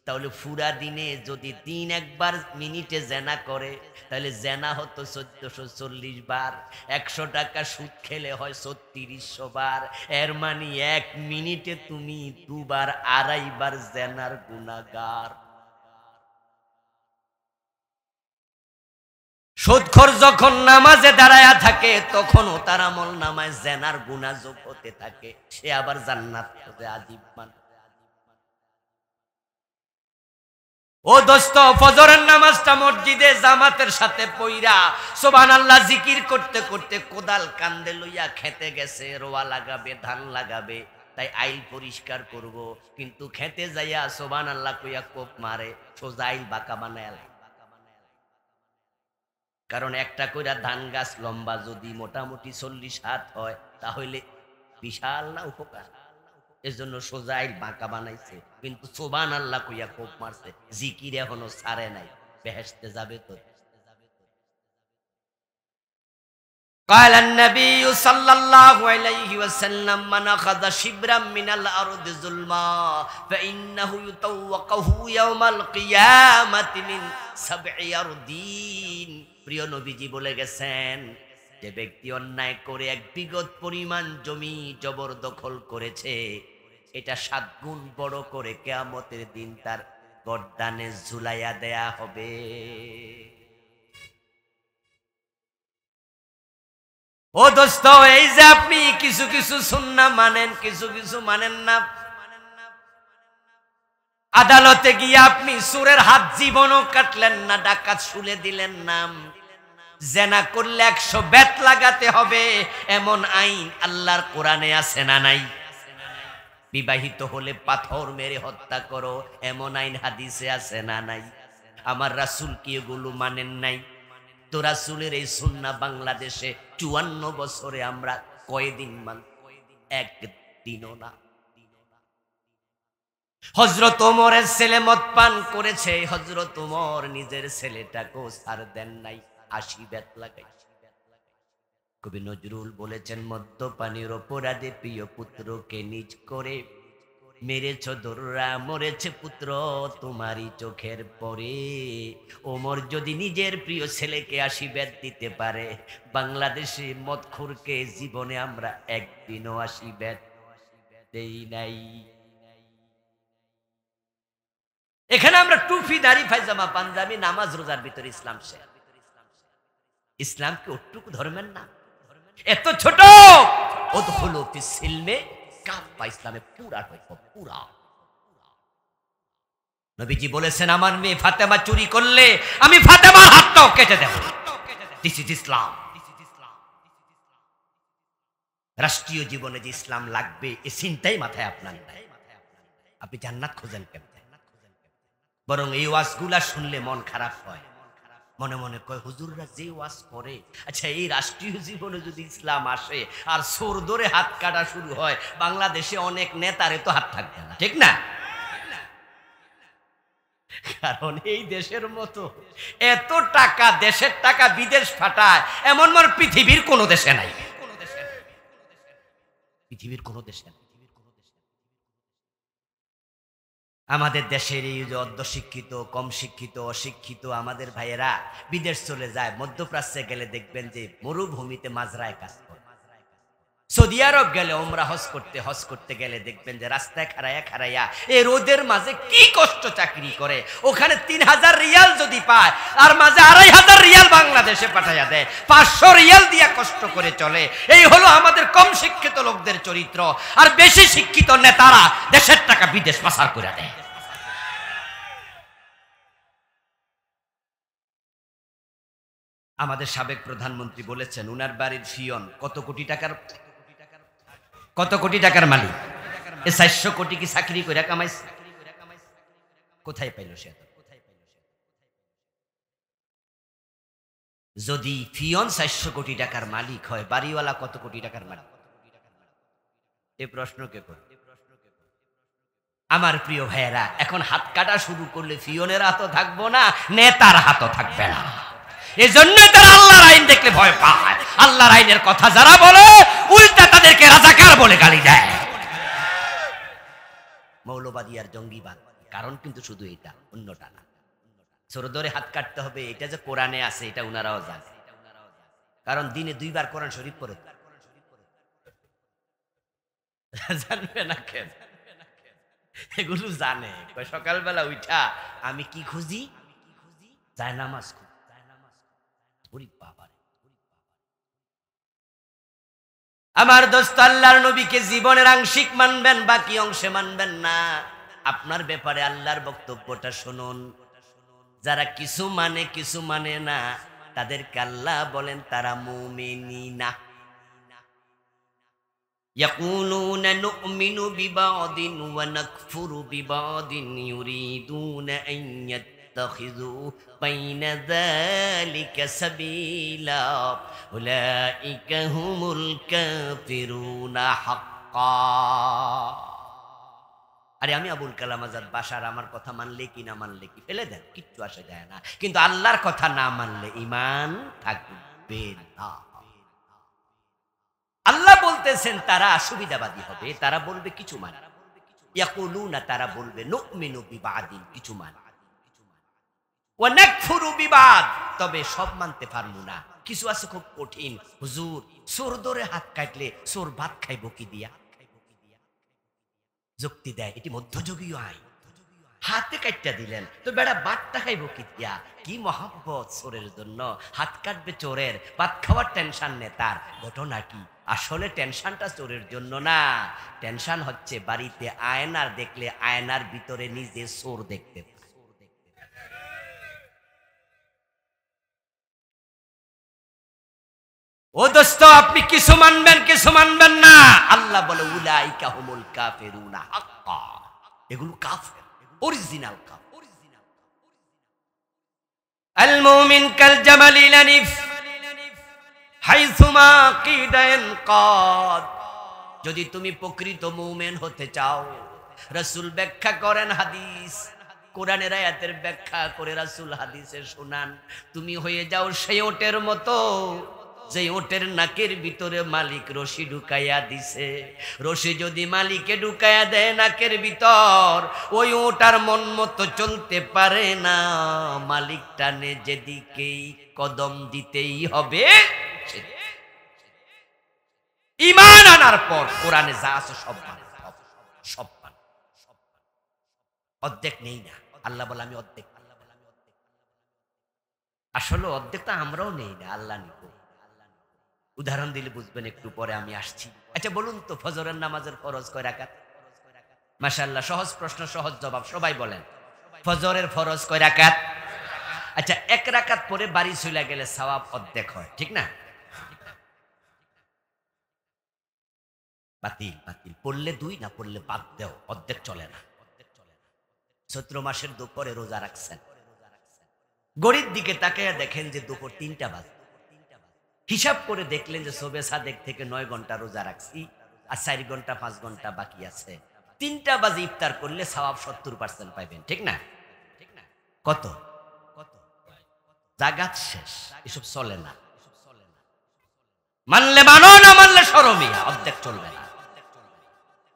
তাহলে পুরা দিনে যদি দিন একবার মিনিটে জেনা করে তাহলে জেনা হতো 1440 বার। 100 টাকা সুদ খেলে হয় 3600 বার। এর মানে 1 মিনিটে তুমি 2 বার 2.5 বার জেনার গুনাহগার। সুদখোর যখন নামাজে দাঁড়ায়া থাকে তখনও তার আমলনামায় জেনার গুনাহ যোগ হতে থাকে, সে আবার জান্নাত খোঁজে। আজীব মানুষ। ও দোস্ত, ফজরের নামাজটা মসজিদে জামাতের সাথে পইরা সুবহানাল্লাহ জিকির করতে করতে কোদাল কান্দে লইয়া খেতে গেছে, রোয়া লাগাবে, ধান লাগাবে, তাই আইল পরিষ্কার করব, কিন্তু খেতে যাইয়া সুবহানাল্লাহ কইয়া কোপ মারে, সোজা আইল বাঁকা বানায়। কারণ একটা কইরা ধান গাছ লম্বা যদি মোটামুটি 40 হাত হয় তাহলে বিশাল না উপকার, এজন্য সোজা আইল বাঁকা বানাইছে, কিন্তু সুবহানাল্লাহ কইয়া কোপ মারছে, জিকির এখনো ছাড়ে নাই, বেহেশতে যাবে তো। قال النبي صلى الله عليه وسلم من أخذ شبرا من الأرض ظلما فإنه يطوقه يوم القيامة من 7 أرضين। প্রিয় নবীজি বলে গেছেন, যে ব্যক্তি অন্যায় করে 1 বিঘত পরিমাণ জমি জবরদখল করেছে, এটা 7 গুণ বড় করে কিয়ামতের দিন তার গর্দানে ঝুলাইয়া দেয়া হবে। ও দোস্ত, এই যে আপনি কিছু কিছু সুন্নাহ মানেন, কিছু কিছু মানেন না, আদালতে গিয়ে আপনি সুরের হাত জীবনও কাটলেন না, ডাকাত শুলে দিলেন না, জেনা করলে 100 বেত লাগাতে হবে, এমন আইন আল্লাহর কোরআনে আছে না নাই? বিবাহিত হলে পাথর মেরে হত্যা করো, এমন আইন হাদিসে আছে না নাই? আমার রাসূল কি এগুলো মানেন নাই? তো রাসূলের এই সুন্নাহ বাংলাদেশে 54 বছরে আমরা কয়দিন মান? একদিনও না। হযরত ওমরের ছেলে মদ পান করেছে, হযরত ওমর নিজের ছেলেটাকেও ছাড় দেন নাই, 80 বেত লাগাই। কবি নজরুল বলেছেন, মদ্যপানের অপরাধে প্রিয় পুত্রকে নিজ করে মেরেছ দোররা, মরেছে পুত্র তোমারই চোখের পরে। ওমর যদি নিজের প্রিয় ছেলেকে 80 বেত দিতে পারে, বাংলাদেশে মদখোরকে জীবনে আমরা একদিনও 80 বেত দেই নাই। এখানে আমরা টুপি, দাড়ি, পায়জামা, পাঞ্জাবি, নামাজ রোজার ভিতরে ইসলাম শেষ। ইসলাম কি ওটুকু ধর্মের নাম? এত ছোট। উদখুলু ফিস সিলমে কাফা, ইসলামে পুরা ঢোকো, পুরা। নবীজি বলেছেন, আমার মেয়ে ফাতেমা চুরি করলে আমি ফাতেমার হাতটাও কেটে দেব। দিস ইজ ইসলাম। রাষ্ট্রীয় জীবনে যে ইসলাম লাগবে, এ চিন্তাই মাথায় আপনার নাই। আপনি জান্নাত খোঁজেন কেন? বরং এই ওয়াজগুলা শুনলে মন খারাপ হয়, মনে মনে কয় হুজুররা যে ওয়াজ করে, আচ্ছা এই রাষ্ট্রীয় জীবনে যদি ইসলাম আসে আর সোর ধরে হাত কাটা শুরু হয়, বাংলাদেশে অনেক নেতারে তো হাত থাকবে না, ঠিক না? কারণ এই দেশের মতো এত টাকা, দেশের টাকা বিদেশ ফাটায় এমন মনে পৃথিবীর কোন দেশে নাই, পৃথিবীর কোন দেশে নাই। আমাদের দেশের এই যে অর্ধশিক্ষিত, কম শিক্ষিত, অশিক্ষিত আমাদের ভাইয়েরা বিদেশ চলে যায়, মধ্যপ্রাচ্যে গেলে দেখবেন যে মরুভূমিতে মাজরায় কাজ করে। সৌদি আরব গেলে ওমরা হজ করতে গেলে দেখবেন যে রাস্তায় খাড়াইয়া এই রোদের মাঝে কি কষ্ট চাকরি করে। ওখানে 3000 রিয়াল যদি পায়, আর মাঝে 2500 রিয়াল বাংলাদেশে পাঠাইয়া দেয়, 500 রিয়াল দিয়া কষ্ট করে চলে। এই হলো আমাদের কম শিক্ষিত লোকদের চরিত্র। আর বেশি শিক্ষিত নেতারা দেশের টাকা বিদেশ পাচার করে দেয়। আমাদের সাবেক প্রধানমন্ত্রী বলেছেন, উনার বাড়ির ফিয়ন কত কোটি টাকার মালিক। এ 400 কোটি কি চাকরি করে কামাইছে? কোথায় পাইল সে? যদি ফিয়ন 400 কোটি টাকার মালিক হয়, বাড়িওয়ালা কত কোটি টাকার মালিক? এই প্রশ্ন কে করে? আমার প্রিয় ভাইয়েরা, এখন হাত কাটা শুরু করলে ফিয়নের হাতও থাকবো না, নেতার হাতও থাকবে না। এজন্য তারা আল্লাহর আইন দেখলে ভয় পায়। আল্লাহর আইনের কথা যারা বলে, উল্টা তাদেরকে রাজাকার বলে গালি দেয়, মৌলবাদী আর জঙ্গিবাদ। কারণ কিন্তু শুধু এটা, অন্যটা না। ছোট ধরে হাত কাটতে হবে, এটা যে কোরআনে আছে এটা উনারাও জানে। কারণ দিনে 2 বার কোরআন শরীফ পড়ে, জানবে না কেন? এগুলো জানে। সকালবেলা উঠা আমি কি খুঁজি? যায় নামাজ খুঁজি। আমার দোস্ত, আল্লাহর নবীকে জীবনের আংশিক মানবেন, বাকি অংশে মানবেন না। আপনার ব্যাপারে আল্লাহর বক্তব্যটা শুনুন। যারা কিছু মানে না, তাদেরকে আল্লাহ বলেন তারা মুমিনিনা। ইয়াকুলুনা নুমিনু বিবাদিন ওয়া নাকফুরু বিবাদিন ইউরিদুনা আন ইয়াত্তাখিযু বাইনা যালিকা সাবিলা উলাইকা হুমুল কাফিরুনা হাক্কা। আরে আমি আবুল কালাম আজাদ বাশার আমার কথা মানলে কি না মানলে কি ফেলে দেন, কিচ্ছু আসে যায় না, কিন্তু আল্লাহর কথা না মানলে ঈমান থাকবে না। আল্লাহ বলতেছেন তারা সুবিধাবাদী হবে, তারা বলবে কিছু মানে, ইয়াকুলুনা তারা বলবে নুমিনু বিবাদিন কিছু মানে, ওয়া নাকফুরু বিবাদ তবে সব মানতে পারবো না, কিছু আছে খুব কঠিন। হুজুর চোর ধরে হাত কাটলে চোর ভাত খাইব কি দিয়া? যুক্তি দেয় এটি মধ্যযুগীয় আইন, হাতে কাটটা দিলেন তো বেড়া ভাতটা খাইব কি দিয়া? কি মহব্বত চোরের জন্য, হাত কাটবে চোরের, ভাত খাওয়ার টেনশন নে তার। ঘটনা কি? আসলে টেনশনটা চোরের জন্য না, টেনশন হচ্ছে বাড়িতে আয়নার দেখলে আয়নার ভিতরে নিজে চোর দেখতে পায়। ও দোস্ত, আপনি কিছু মানবেন না। আল্লাহ বলে উলাইকা হুমুল কাফিরুনা হাক্কা, এগুলো কাফের, অরিজিনাল কাফের। আল মুমিন কাল জামালিল আনিফ হাইসুমা কিদান কাদ। যদি তুমি প্রকৃত মুমিন হতে চাও, রাসূল ব্যাখ্যা করেন হাদিস, কোরআনের আয়াতের ব্যাখ্যা করে রাসূল হাদিসে শোনান, তুমি হয়ে যাও সেই ওটের মতো যে ওটের নাকের ভিতরে মালিক রশি ঢুকাইয়া দিছে। রশি যদি মালিকে ঢুকাইয়া দেয় নাকের ভিতর, ওই ওটার মন মতো চলতে পারে না, মালিক টানে যেদিকেই কদম দিতেই হবে। ঈমান আনার পর কোরআনে যা আছে সব মানে, সব মানে, অর্ধেক নেই না। আল্লাহ বলে আমি অর্ধেক, আসলে অর্ধেকটা আমরাও নেই না, আল্লাহ নিব। উদাহরণ দিলে বুঝবেন একটু পরে, আমি আসছি। আচ্ছা বলুন তো, ফজরের নামাজের ফরজ কয় রাকাত? মাশাআল্লাহ, সহজ প্রশ্ন সহজ জবাব, সবাই বলেন। ফজরের ফরজ কয় রাকাত? আচ্ছা, এক রাকাত পরে বাড়ি চলে গেলে সওয়াব অর্ধেক হয়, ঠিক না? বাতিল বাতিল, পড়লে দুই, না পড়লে বাদ দেও, অর্ধেক চলে না। চৈত্র মাসের দুপুরে রোজা রাখছেন, গড়ির দিকে তাকাইয়া দেখেন যে দুপুর 3টা বাজে, হিসাব করে দেখলেন যে শোবে সাদেক থেকে 9 ঘন্টা রোজা রাখছি, আর 4 ঘন্টা 5 ঘন্টা বাকি আছে। 3টা বাজে ইফতার করলে সওয়াব 70% পাইবেন, ঠিক না? কত জাগাত শেষ, এসব চলে না। মানলে মানো, না মানলে শরমিয়া, অর্ধেক চলবে না।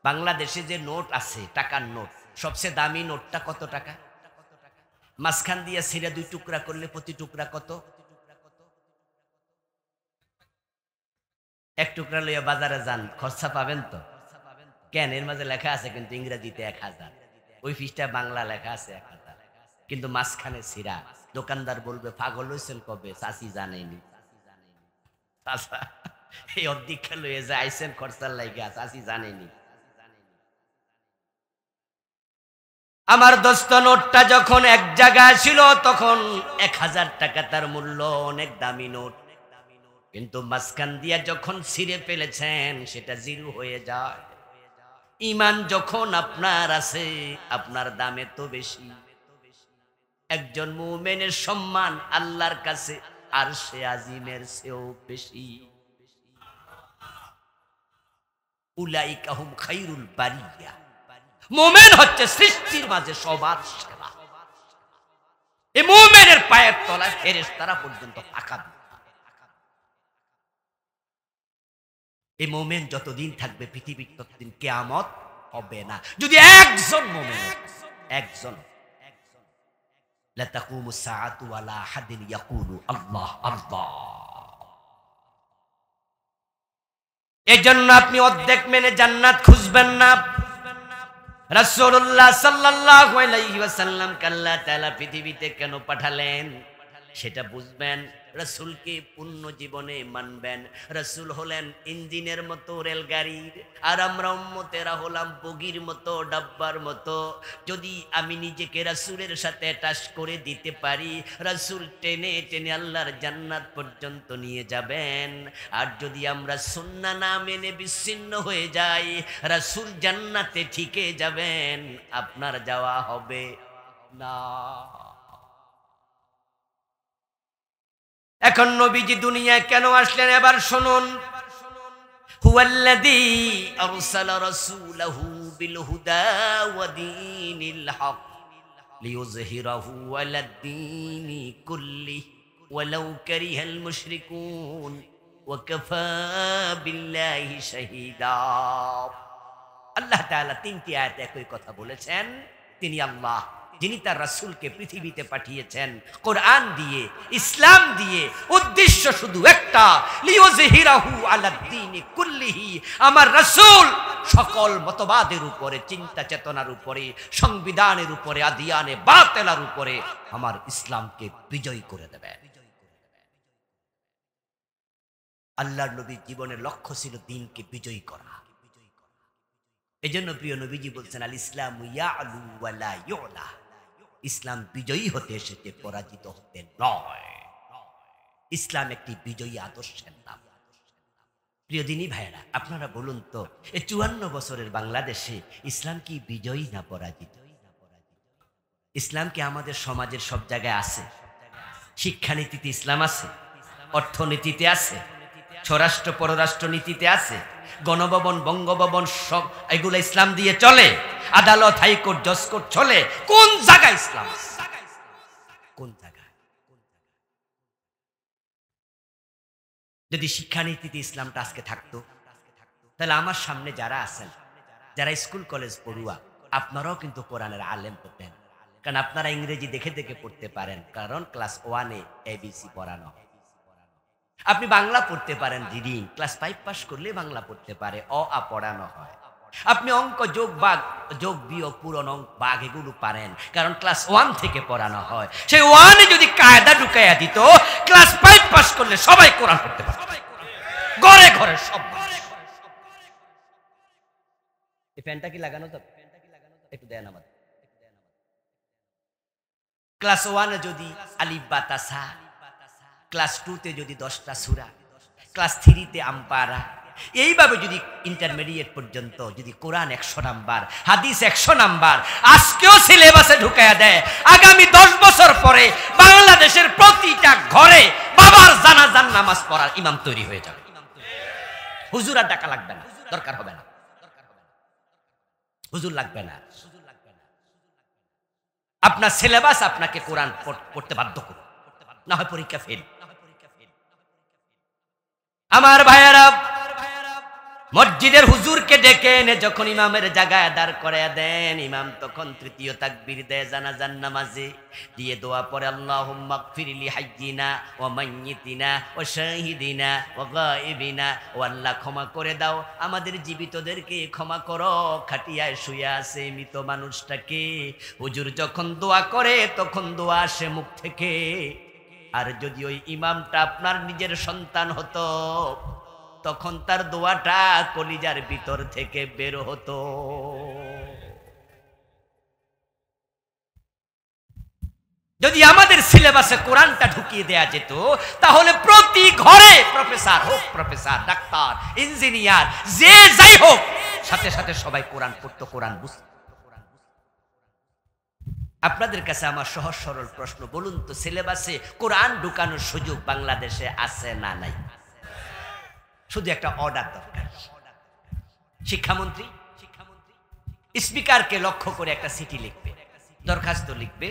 বাংলাদেশে যে নোট আছে, টাকার নোট, সবচেয়ে দামি নোটটা কত টাকা? মাঝখান দিয়ে ছিঁড়ে 2 টুকরা করলে প্রতি টুকরা কত? 1 টুকরা লইয়া বাজারে যান, খরচা পাবেন তো? কেন? এর মাঝে লেখা আছে কিন্তু ইংরেজিতে 1000, ওই ফিসটা বাংলা লেখা আছে 1000, কিন্তু মাঝখানে ছিঁড়া। দোকানদার বলবে পাগল হয়েছেন কবে? চাচি জানেনি। চাচা এই অর্ধেকটা লইয়া যে আইসেন খরচার লাইগা, চাচি জানেনি। আমার দোস্ত, নোটটা যখন এক জায়গায় ছিল তখন 1000 টাকা তার মূল্য, অনেক দামি নোট, কিন্তু মাঝখান দিয়া যখন ছিঁড়ে ফেলেছেন সেটা 0 হয়ে যায়। ঈমান যখন আপনার আছে, আপনার দামে তো বেশি। একজন মুমিনের সম্মান আল্লাহর কাছে আরশে আজিমের চেয়েও বেশি। উলাইকা হুম খায়রুল বারিয়া, মুমিন হচ্ছে সৃষ্টির মাঝে সবার সেরা। এই মুমিনের পায়ের তলায় ফেরেশতারা পর্যন্ত টাকা দিবে। এই মুমিন যতদিন থাকবে পৃথিবীর ততদিন কিয়ামত হবে না। যদি একজন মুমিন, একজন, লা তাকুমু সাআতু ওয়ালা আহাদিন ইয়াকুলু আল্লাহ আল্লাহ। এজন্য আপনি অর্ধেক মেনে জান্নাত খুঁজবেন না। রাসূলুল্লাহ সাল্লাল্লাহু আলাইহি ওয়াসাল্লাম আল্লাহ তাআলা পৃথিবীতে কেন পাঠালেন সেটা বুঝবেন। রাসূলকে পূর্ণ জীবনে মানবেন। রাসূল হলেন ইঞ্জিনের মতো রেলগাড়ির, আর আমরা উম্মতেরা হলাম বগির মতো, ডাব্বার মতো। যদি আমি নিজেকে রাসূলের সাথে টাচ করে দিতে পারি, রাসূল টেনে টেনে আল্লাহর জান্নাত পর্যন্ত নিয়ে যাবেন। আর যদি আমরা সুন্নাহ না মেনে বিচ্ছিন্ন হয়ে যাই, রাসূল জান্নাতে ঠিকে যাবেন, আপনার যাওয়া হবে না। এখন নবীজি দুনিয়ায় কেন আসলেন এবার শুনুন। হুয়াল্লাযী আরসালা রাসূলাহু বিল হুদা ওয়া দীনিল হক লিইয়ুযহিরাহু আলাদ দীনি কুল্লিহি ওয়ালাউ কারিহাল মুশরিকুন ওয়া কাফা বিল্লাহি শাহীদা। আল্লাহ তাআলা তিনটি আয়াতে একই কথা বলেছেন। তিনি আল্লাহ, যিনি তার রাসূলকে পৃথিবীতে পাঠিয়েছেন কোরআন দিয়ে, ইসলাম দিয়ে। উদ্দেশ্য শুধু একটা, লিইয়ুযহিরাহু আলাদ দীনি কুল্লিহি। আমার রাসূল সকল মতবাদের উপরে, চিন্তা চেতনার উপরে, সংবিধানের উপরে, আদিয়ানে বাতিলের উপরে আমার ইসলামকে বিজয় করে দেবেন। আল্লাহর নবীর জীবনের লক্ষ্য ছিল দ্বীনকে বিজয়ী করা। এজন্য প্রিয় নবীজি বলছেন, আল ইসলামু ইয়ালু ওয়া লা ইউলা। ইসলাম বিজয়ী হতে এসেছে, পরাজিত হতে নয়। ইসলাম একটি বিজয়ী আদর্শের নাম। প্রিয় দিনী ভাইয়েরা, আপনারা বলুন তো, এই 54 বছরের বাংলাদেশে ইসলাম কি বিজয়ী না পরাজিত? ইসলাম কি আমাদের সমাজের সব জায়গায় আছে? শিক্ষানীতিতে ইসলাম আছে, অর্থনীতিতে আছে, স্বরাষ্ট্র পররাষ্ট্র নীতিতে আছে, গণভবন বঙ্গভবন সব এগুলো ইসলাম দিয়ে চলে, আদালত হাইকোর্ট জজকোর্ট চলে। কোন জায়গায় ইসলাম? কোন জায়গায়? যদি শিক্ষানীতিতে ইসলামটা আজকে থাকতো, তাহলে আমার সামনে যারা আছেন, যারা স্কুল কলেজ পড়ুয়া, আপনারাও কিন্তু কোরআনের আলেম হতেন। কারণ আপনারা ইংরেজি দেখে দেখে পড়তে পারেন, কারণ ক্লাস 1-এ ABC পড়ানো হয়। আপনি বাংলা পড়তে পারেন, রিডিং ক্লাস 5 পাস করলে বাংলা পড়তে পারে, অ আ পড়ানো হয়। আপনি অঙ্ক, যোগ ভাগ, যোগ বিয়োগ, পূরণ, অঙ্ক, ভাগ এগুলো পারেন, কারণ ক্লাস 1 থেকে পড়ানো হয়। সেই 1-এ যদি কায়দা ঢুকাইয়া দিত, ক্লাস 5 পাস করলে সবাই কোরআন পড়তে পারে, ঘরে ঘরে সব। এই ফ্যানটা কি লাগানো যাবে? একটু দেন আমাদের। ক্লাস 1-এ যদি আলিফ বা তা সা, ক্লাস 2-তে যদি 10টা সূরা, ক্লাস 3-তে আমপারা, এইভাবে যদি ইন্টারমিডিয়েট পর্যন্ত যদি কোরআন 100 নাম্বার, হাদিস 100 নাম্বার আজকেও সিলেবাসে ঢুকাইয়া দেয়, আগামী 10 বছর পরে বাংলাদেশের প্রতিটা ঘরে বাবার জানাজার নামাজ পড়ার ইমাম তৈরি হয়ে যাবে। হুজুর আর ডাকা লাগবে না, দরকার হবে না, হুজুর লাগবে না। আপনার সিলেবাস আপনাকে কোরআন পড়তে বাধ্য করবে, না হয় পরীক্ষা ফেল। আমার ভাইয়েরা, মসজিদের হুজুরকে ডেকে এনে যখন ইমামের জায়গায় দাঁড় করায়া দেন, ইমাম তখন তৃতীয় তাকবীর দেয় জানাজার নামাজে, দিয়ে দোয়া পড়ে, আল্লাহুম্মা গফিরলি হাইয়িনা ওয়া মাইয়িতিনা ওয়া শাহিদিনা ওয়া গায়িবিনা। ও আল্লাহ, ক্ষমা করে দাও আমাদের জীবিতদেরকে, ক্ষমা করো খাটিয়ায় শুয়ে আছে মৃত মানুষটাকে। হুজুর যখন দোয়া করে তখন দোয়া আসে মুখ থেকে। আর যদি ওই ইমামটা আপনার নিজের সন্তান হতো, তখন তার দোয়াটা কলিজার ভিতর থেকে বের হতো। যদি আমাদের সিলেবাসে কোরআনটা ঢুকিয়ে দেয়া যেত, তাহলে প্রতি ঘরে প্রফেসর হোক, প্রফেসর, ডাক্তার, ইঞ্জিনিয়ার, যে যাই হোক, সাথে সাথে সবাই কোরআন পড়তো, কোরআন বুঝতো। আপনাদের কাছে আমার সহজ সরল প্রশ্ন, বলুন তো, সিলেবাসে কোরআন ঢুকানোর সুযোগ বাংলাদেশে আছে না নাই? শুধু একটা অর্ডার দরকার। শিক্ষামন্ত্রী স্পিকারকে লক্ষ্য করে একটা চিঠি লিখবে, দরখাস্ত লিখবে,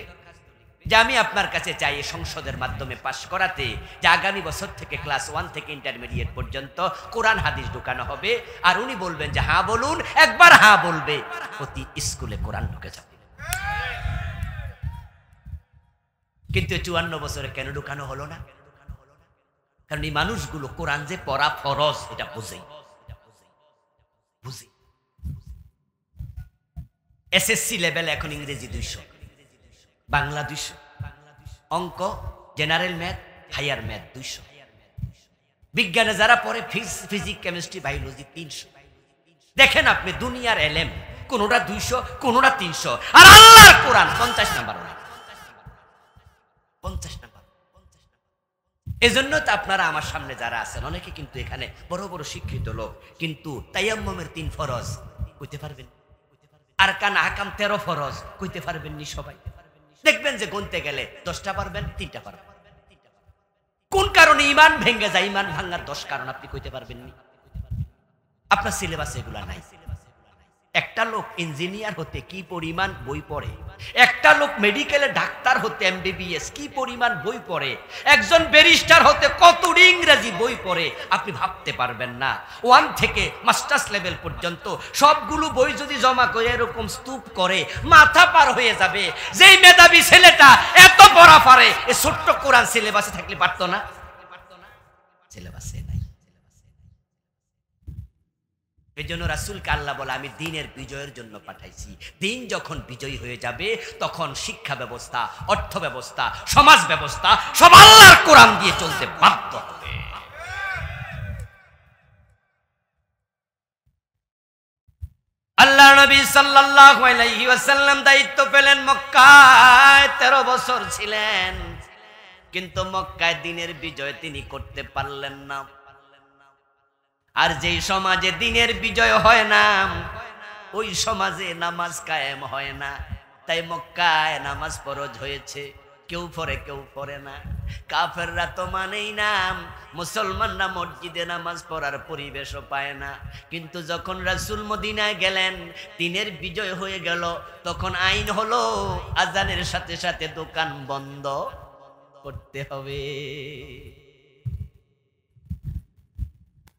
যে আমি আপনার কাছে চাই সংসদের মাধ্যমে পাশ করাতে যে আগামী বছর থেকে ক্লাস 1 থেকে ইন্টারমিডিয়েট পর্যন্ত কোরআন হাদিস ঢুকানো হবে। আর উনি বলবেন যে হ্যাঁ বলুন, একবার হ্যাঁ বলবে, প্রতি স্কুলে কোরআন ঢুকে যাবে। কিন্তু 54 বছরে কেন ঢুকানো হলো না? কারণ এই মানুষগুলো কোরআন যে পড়া ফরজ এটা বুঝে। এসএসসি লেভেল এখন ইংরেজি 200, বাংলা 200, অঙ্ক, জেনারেল ম্যাথ, হায়ার ম্যাথ 200, বিজ্ঞানে যারা পড়ে ফিজিক্স কেমিস্ট্রি বায়োলজি 300। দেখেন আপনি দুনিয়ার এলেম কোনটা 200 কোনটা 300, আর আল্লাহর কোরআন 50 নাম্বার, 50 নাম্বার। এজন্য তো আপনারা আমার সামনে যারা আছেন অনেকে কিন্তু এখানে বড় বড় শিক্ষিত লোক, কিন্তু তায়াম্মুমের 3 ফরজ কইতে পারবেন, আরকান আহকাম 13 ফরজ কইতে পারবেন নি সবাই। দেখবেন যে গুনতে গেলে 10টা পারবেন, 3টা পারবেন। কোন কারণে ঈমান ভেঙে যায়, ঈমান ভাঙার 10 কারণ আপনি কইতে পারবেন নি। আপনার সিলেবাসে এগুলা নাই। একটা লোক ইঞ্জিনিয়ার হতে কি পরিমাণ বই পড়ে, একটা লোক মেডিকেলে ডাক্তার হতে এমবিবিএস কি পরিমাণ বই পড়ে, একজন ব্যারিস্টার হতে কত ইংরেজি বই পড়ে আপনি ভাবতে পারবেন না। 1 থেকে মাস্টার্স লেভেল পর্যন্ত সবগুলো বই যদি জমা করে এরকম স্তূপ করে মাথা পার হয়ে যাবে। যেই মেধাবী ছেলেটা এত পড়া পারে, এ ছোট্ট কোরআন সিলেবাসে থাকলে পারতো না? সিলেবাসে নাই। এই জন্য রাসূলকে আল্লাহ বলে আমি দ্বীনের বিজয়ের জন্য পাঠাইছি। দ্বীন যখন বিজয়ী হয়ে যাবে তখন শিক্ষা ব্যবস্থা, অর্থ ব্যবস্থা, সমাজ ব্যবস্থা সব আল্লাহর কোরআন দিয়ে চলতে বাধ্য হবে। আল্লাহ নবী সাল্লাল্লাহু আলাইহি ওয়াসাল্লাম দায়িত্ব পেলেন, মক্কায় 13 বছর ছিলেন, কিন্তু মক্কায় দ্বীনের বিজয় তিনি করতে পারলেন না। আর যেই সমাজে দ্বীনের বিজয় হয় না ওই সমাজে নামাজ কায়েম হয় না। তাই মক্কায় নামাজ ফরজ হয়েছে, কেউ পড়ে কেউ পড়ে না। কাফেররা তো মানেই না, মুসলমানরা মসজিদে নামাজ পড়ার পরিবেশও পায় না। কিন্তু যখন রাসূল মদিনায় গেলেন, দ্বীনের বিজয় হয়ে গেল, তখন আইন হলো আজানের সাথে সাথে দোকান বন্ধ করতে হবে।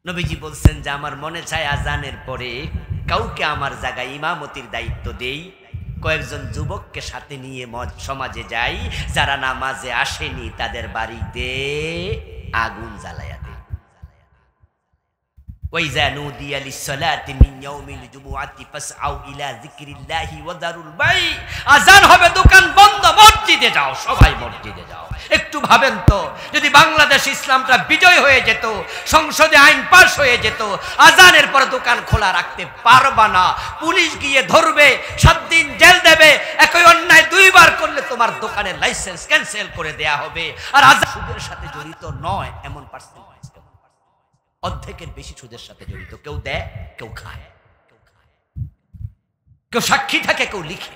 নবীজি বলছেন যে আমার মনে চায় আজানের পরে কাউকে আমার জায়গায় ইমামতির দায়িত্ব দেই, কয়েকজন যুবককে সাথে নিয়ে সমাজে যাই, যারা নামাজে আসেনি তাদের বাড়িতে আগুন জ্বালায়া দেই। ওয়াইজা নুদিয়া লিসসালাতি মিন ইয়াউমিল জুমুআতি ফাসআউ ইলা যিকরিল্লাহি ওয়া দারুল বাই। আজান হবে, দোকান বন্ধ, মসজিদে যাও, সবাই মসজিদে যাও। একটু ভাবেন তো, যদি বাংলাদেশ ইসলামটা বিজয় হয়ে যেত, সংসদে আইন পাস হয়ে যেত, আজানের পর দোকান খোলা রাখতে পারবা না, পুলিশ গিয়ে ধরবে, 7 দিন জেল দেবে, একই অন্যায় 2 বার করলে তোমার দোকানের লাইসেন্স ক্যান্সেল করে দেয়া হবে। আর আজান সুদের সাথে জড়িত নয় এমন পার্সেন্টেজ অর্ধেকের বেশি সুদের সাথে জড়িত। কেউ দেয়, কেউ খায়, কেউ সাক্ষী থাকে, কেউ লিখে।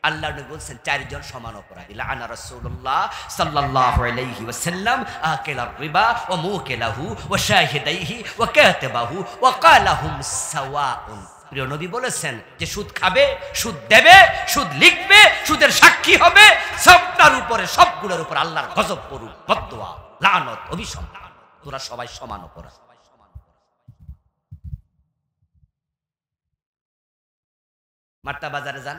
আল্লাহ নবী বলছেন 4 জন সমান অপরাধী। লাআনা রাসূলুল্লাহ সাল্লাল্লাহু আলাইহি ওয়াসাল্লাম আকিলার রিবা ওয়া মুকিলাহু ওয়া শাহিদাইহি ওয়া কাতিবাহু ওয়া ক্বালাহুম সাওয়াউন। প্রিয় নবী বলেছেন যে সুদ খাবে, সুদ দেবে, সুদ লিখবে, সুদের সাক্ষী হবে, সবটার উপরে, সবগুলোর উপর আল্লাহর গজব পড়ুক, বদদোয়া, লানত, অভিশাপ। তোরা সবাই সমান অপরাধ। মার্তা বাজারে যান,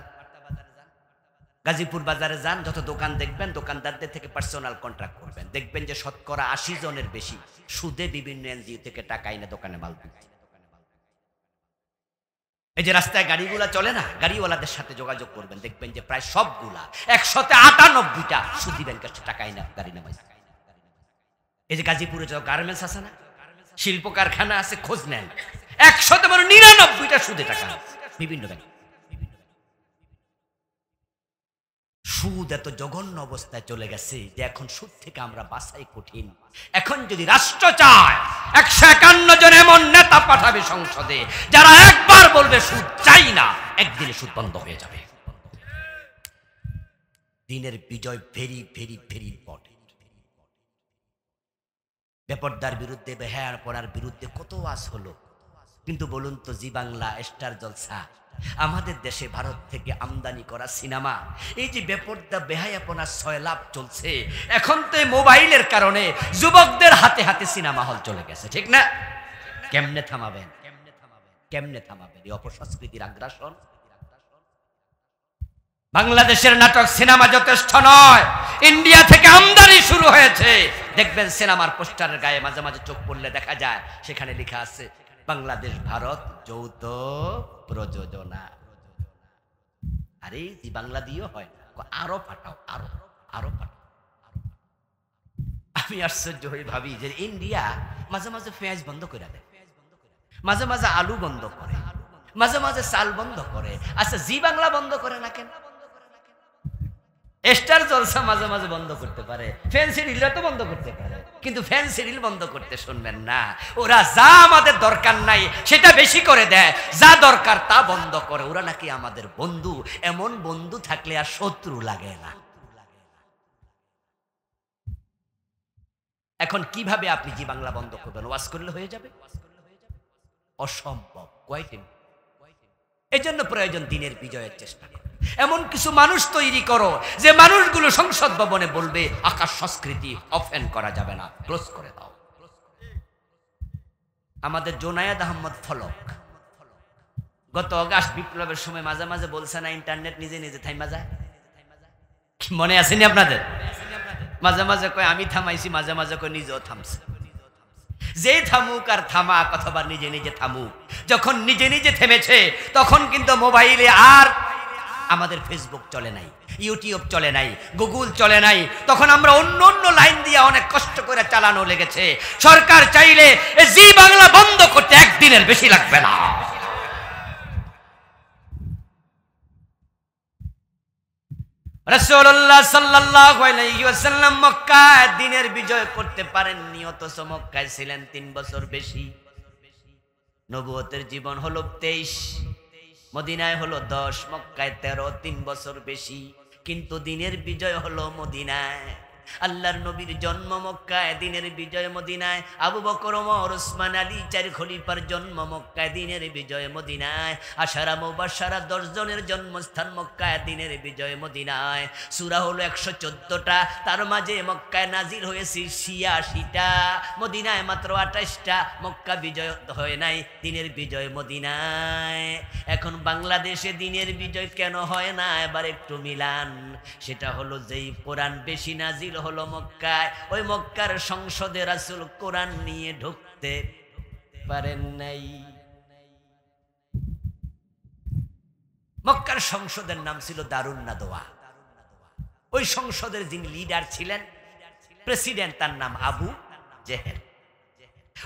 গাজীপুর বাজারে যান, যত দোকান দেখবেন দোকানদারদের থেকে পার্সোনাল কন্ট্রাক্ট করবেন, দেখবেন যে শতকরা 80 জনের বেশি সুদে বিভিন্ন এনজিও থেকে টাকা এনে দোকানে মাল দিচ্ছে। এই যে রাস্তায় গাড়িগুলা চলে না, গাড়িওয়ালাদের সাথে যোগাযোগ করবেন, দেখবেন যে প্রায় সবগুলা 198টা সুদী ব্যাংকের টাকা এনে গাড়ি নামাইছে। এই যে গাজীপুরে যত গার্মেন্টস আছে না, শিল্প কারখানা আছে, খোঁজ নেন, 199টা সুদে টাকা বিভিন্ন ব্যাংক। সুদ এত জঘন্য অবস্থায় চলে গেছে যে এখন সুদ থেকে আমরা বাঁচাই কঠিন। এখন যদি রাষ্ট্র চায় 151 জন এমন নেতা পাঠাবে সংসদে যারা একবার বলবে সুদ চাই না, একদিনে সুদ বন্ধ হয়ে যাবে। দ্বীনের বিজয় ভেরি ভেরি ভেরি ইম্পর্টেন্ট। বেপরদার বিরুদ্ধে, বেহায়ার পড়ার বিরুদ্ধে কত ওয়াজ হলো, কিন্তু বলুন তো, জি বাংলা, স্টার জলসা, আমাদের দেশে ভারত থেকে আমদানি করা সিনেমা, এই যে বেপরদা বেহায়াপনার 6 লাভ চলছে, এখন তো মোবাইলের কারণে যুবকদের হাতে হাতে সিনেমা হল চলে গেছে, ঠিক না? কেমনে থামাবেন? কেমনে থামাবেন এই অপসংস্কৃতির আগ্রাসন? বাংলাদেশের নাটক সিনেমা যথেষ্ট নয়, ইন্ডিয়া থেকে আমদানি শুরু হয়েছে। দেখবেন সিনেমার পোস্টারের গায়ে মাঝে মাঝে চোখ পড়লে দেখা যায় সেখানে লেখা আছে বাংলাদেশ ভারত যৌথ প্রযোজনা। আরে বাংলা দিয়েও হয় না, আরো পাঠাও, আরো আরো পাঠাও। আমি আশ্চর্য হয়ে ভাবি যে ইন্ডিয়া মাঝে মাঝে পেঁয়াজ বন্ধ করে দেয়, মাঝে মাঝে আলু বন্ধ করে, মাঝে মাঝে চাল বন্ধ করে। আচ্ছা জি বাংলা বন্ধ করে না কেন? স্টার জলসা মাঝে মাঝে বন্ধ করতে পারে, ফ্যান্সি রিলটা তো বন্ধ করতে পারে, কিন্তু ফ্যান্সি রিল বন্ধ করতে শুনবেন না। ওরা যা আমাদের দরকার নাই সেটা বেশি করে দেয়, যা দরকার তা বন্ধ করে। ওরা নাকি আমাদের বন্ধু, এমন বন্ধু থাকলে আর শত্রু লাগে না। এখন কিভাবে আপনি জি বাংলা বন্ধ করবেন? ওয়াজ করলে হয়ে যাবে? অসম্ভব। কোয়াইটেন এই জন্য প্রয়োজন দিনের বিজয়ের চেষ্টা করো। এমন কিছু মানুষ তৈরি করো যে মানুষগুলো সংসদ ভবনে বলবে আকাশ সংস্কৃতি অফেন করা যাবে না, ক্লোজ করে দাও। আমাদের জোনায়েদ আহমদ ফলক গত অগাস্ট বিপ্লবের সময় মাঝে মাঝে বলছে না, ইন্টারনেট নিজে নিজে থাইমা যায়। মনে আসেনি আপনাদের? মাঝে মাঝে কয় আমি থামাইছি, মাঝে মাঝে কয় নিজেও থামছে। যে থামুক আর থামাক অথবা নিজে নিজে থামুক, যখন নিজে নিজে থেমেছে তখন কিন্তু মোবাইলে আর আমাদের ফেসবুক চলে নাই, ইউটিউব চলে নাই, গুগল চলে নাই। তখন আমরা অন্য অন্য লাইন দিয়ে অনেক কষ্ট করে চালানো লেগেছে। সরকার চাইলে জি বাংলা বন্ধ করতে একদিনের বেশি লাগবে না। রাসূলুল্লাহ সাল্লাল্লাহু আলাইহি ওয়াসাল্লাম মক্কায় দিনের বিজয় করতে পারেননি, অথচ মক্কায় ছিলেন 3 বছর বেশি। নবুয়তের জীবন হলো 23, মদিনায় হলো 10, মক্কায় 13, 3 বছর বেশি। কিন্তু দিনের বিজয় হলো মদিনায়। আল্লাহর নবীর জন্ম মক্কায়, দিনের বিজয় মদিনায়। আবু বকর, ওমর, ওসমান, আলী 4 খলিফার জন্ম মক্কায়, দিনের বিজয় মদিনায়। আশারা মুবাশশারা 10 জনের জন্মস্থান মক্কায়, দিনের বিজয় মদিনায়। সূরা হলো 114টা, তার মাঝে মক্কায় নাজিল হয়েছে 86টা, মদিনায় মাত্র 28টা। মক্কা বিজয় হয় নাই, দিনের বিজয় মদিনায়। এখন বাংলাদেশে দিনের বিজয় কেন হয় না? এবার একটু মিলান। সেটা হলো যেই কোরআন বেশি নাজিল হলো মক্কায়, ওই মক্কার সংসদে রাসূল কোরআন নিয়ে ঢুকতে পারেন নাই। মক্কার সংসদের নাম ছিল দারুন নাদওয়া। ওই সংসদের যিনি লিডার ছিলেন, প্রেসিডেন্ট, তার নাম আবু জেহেল।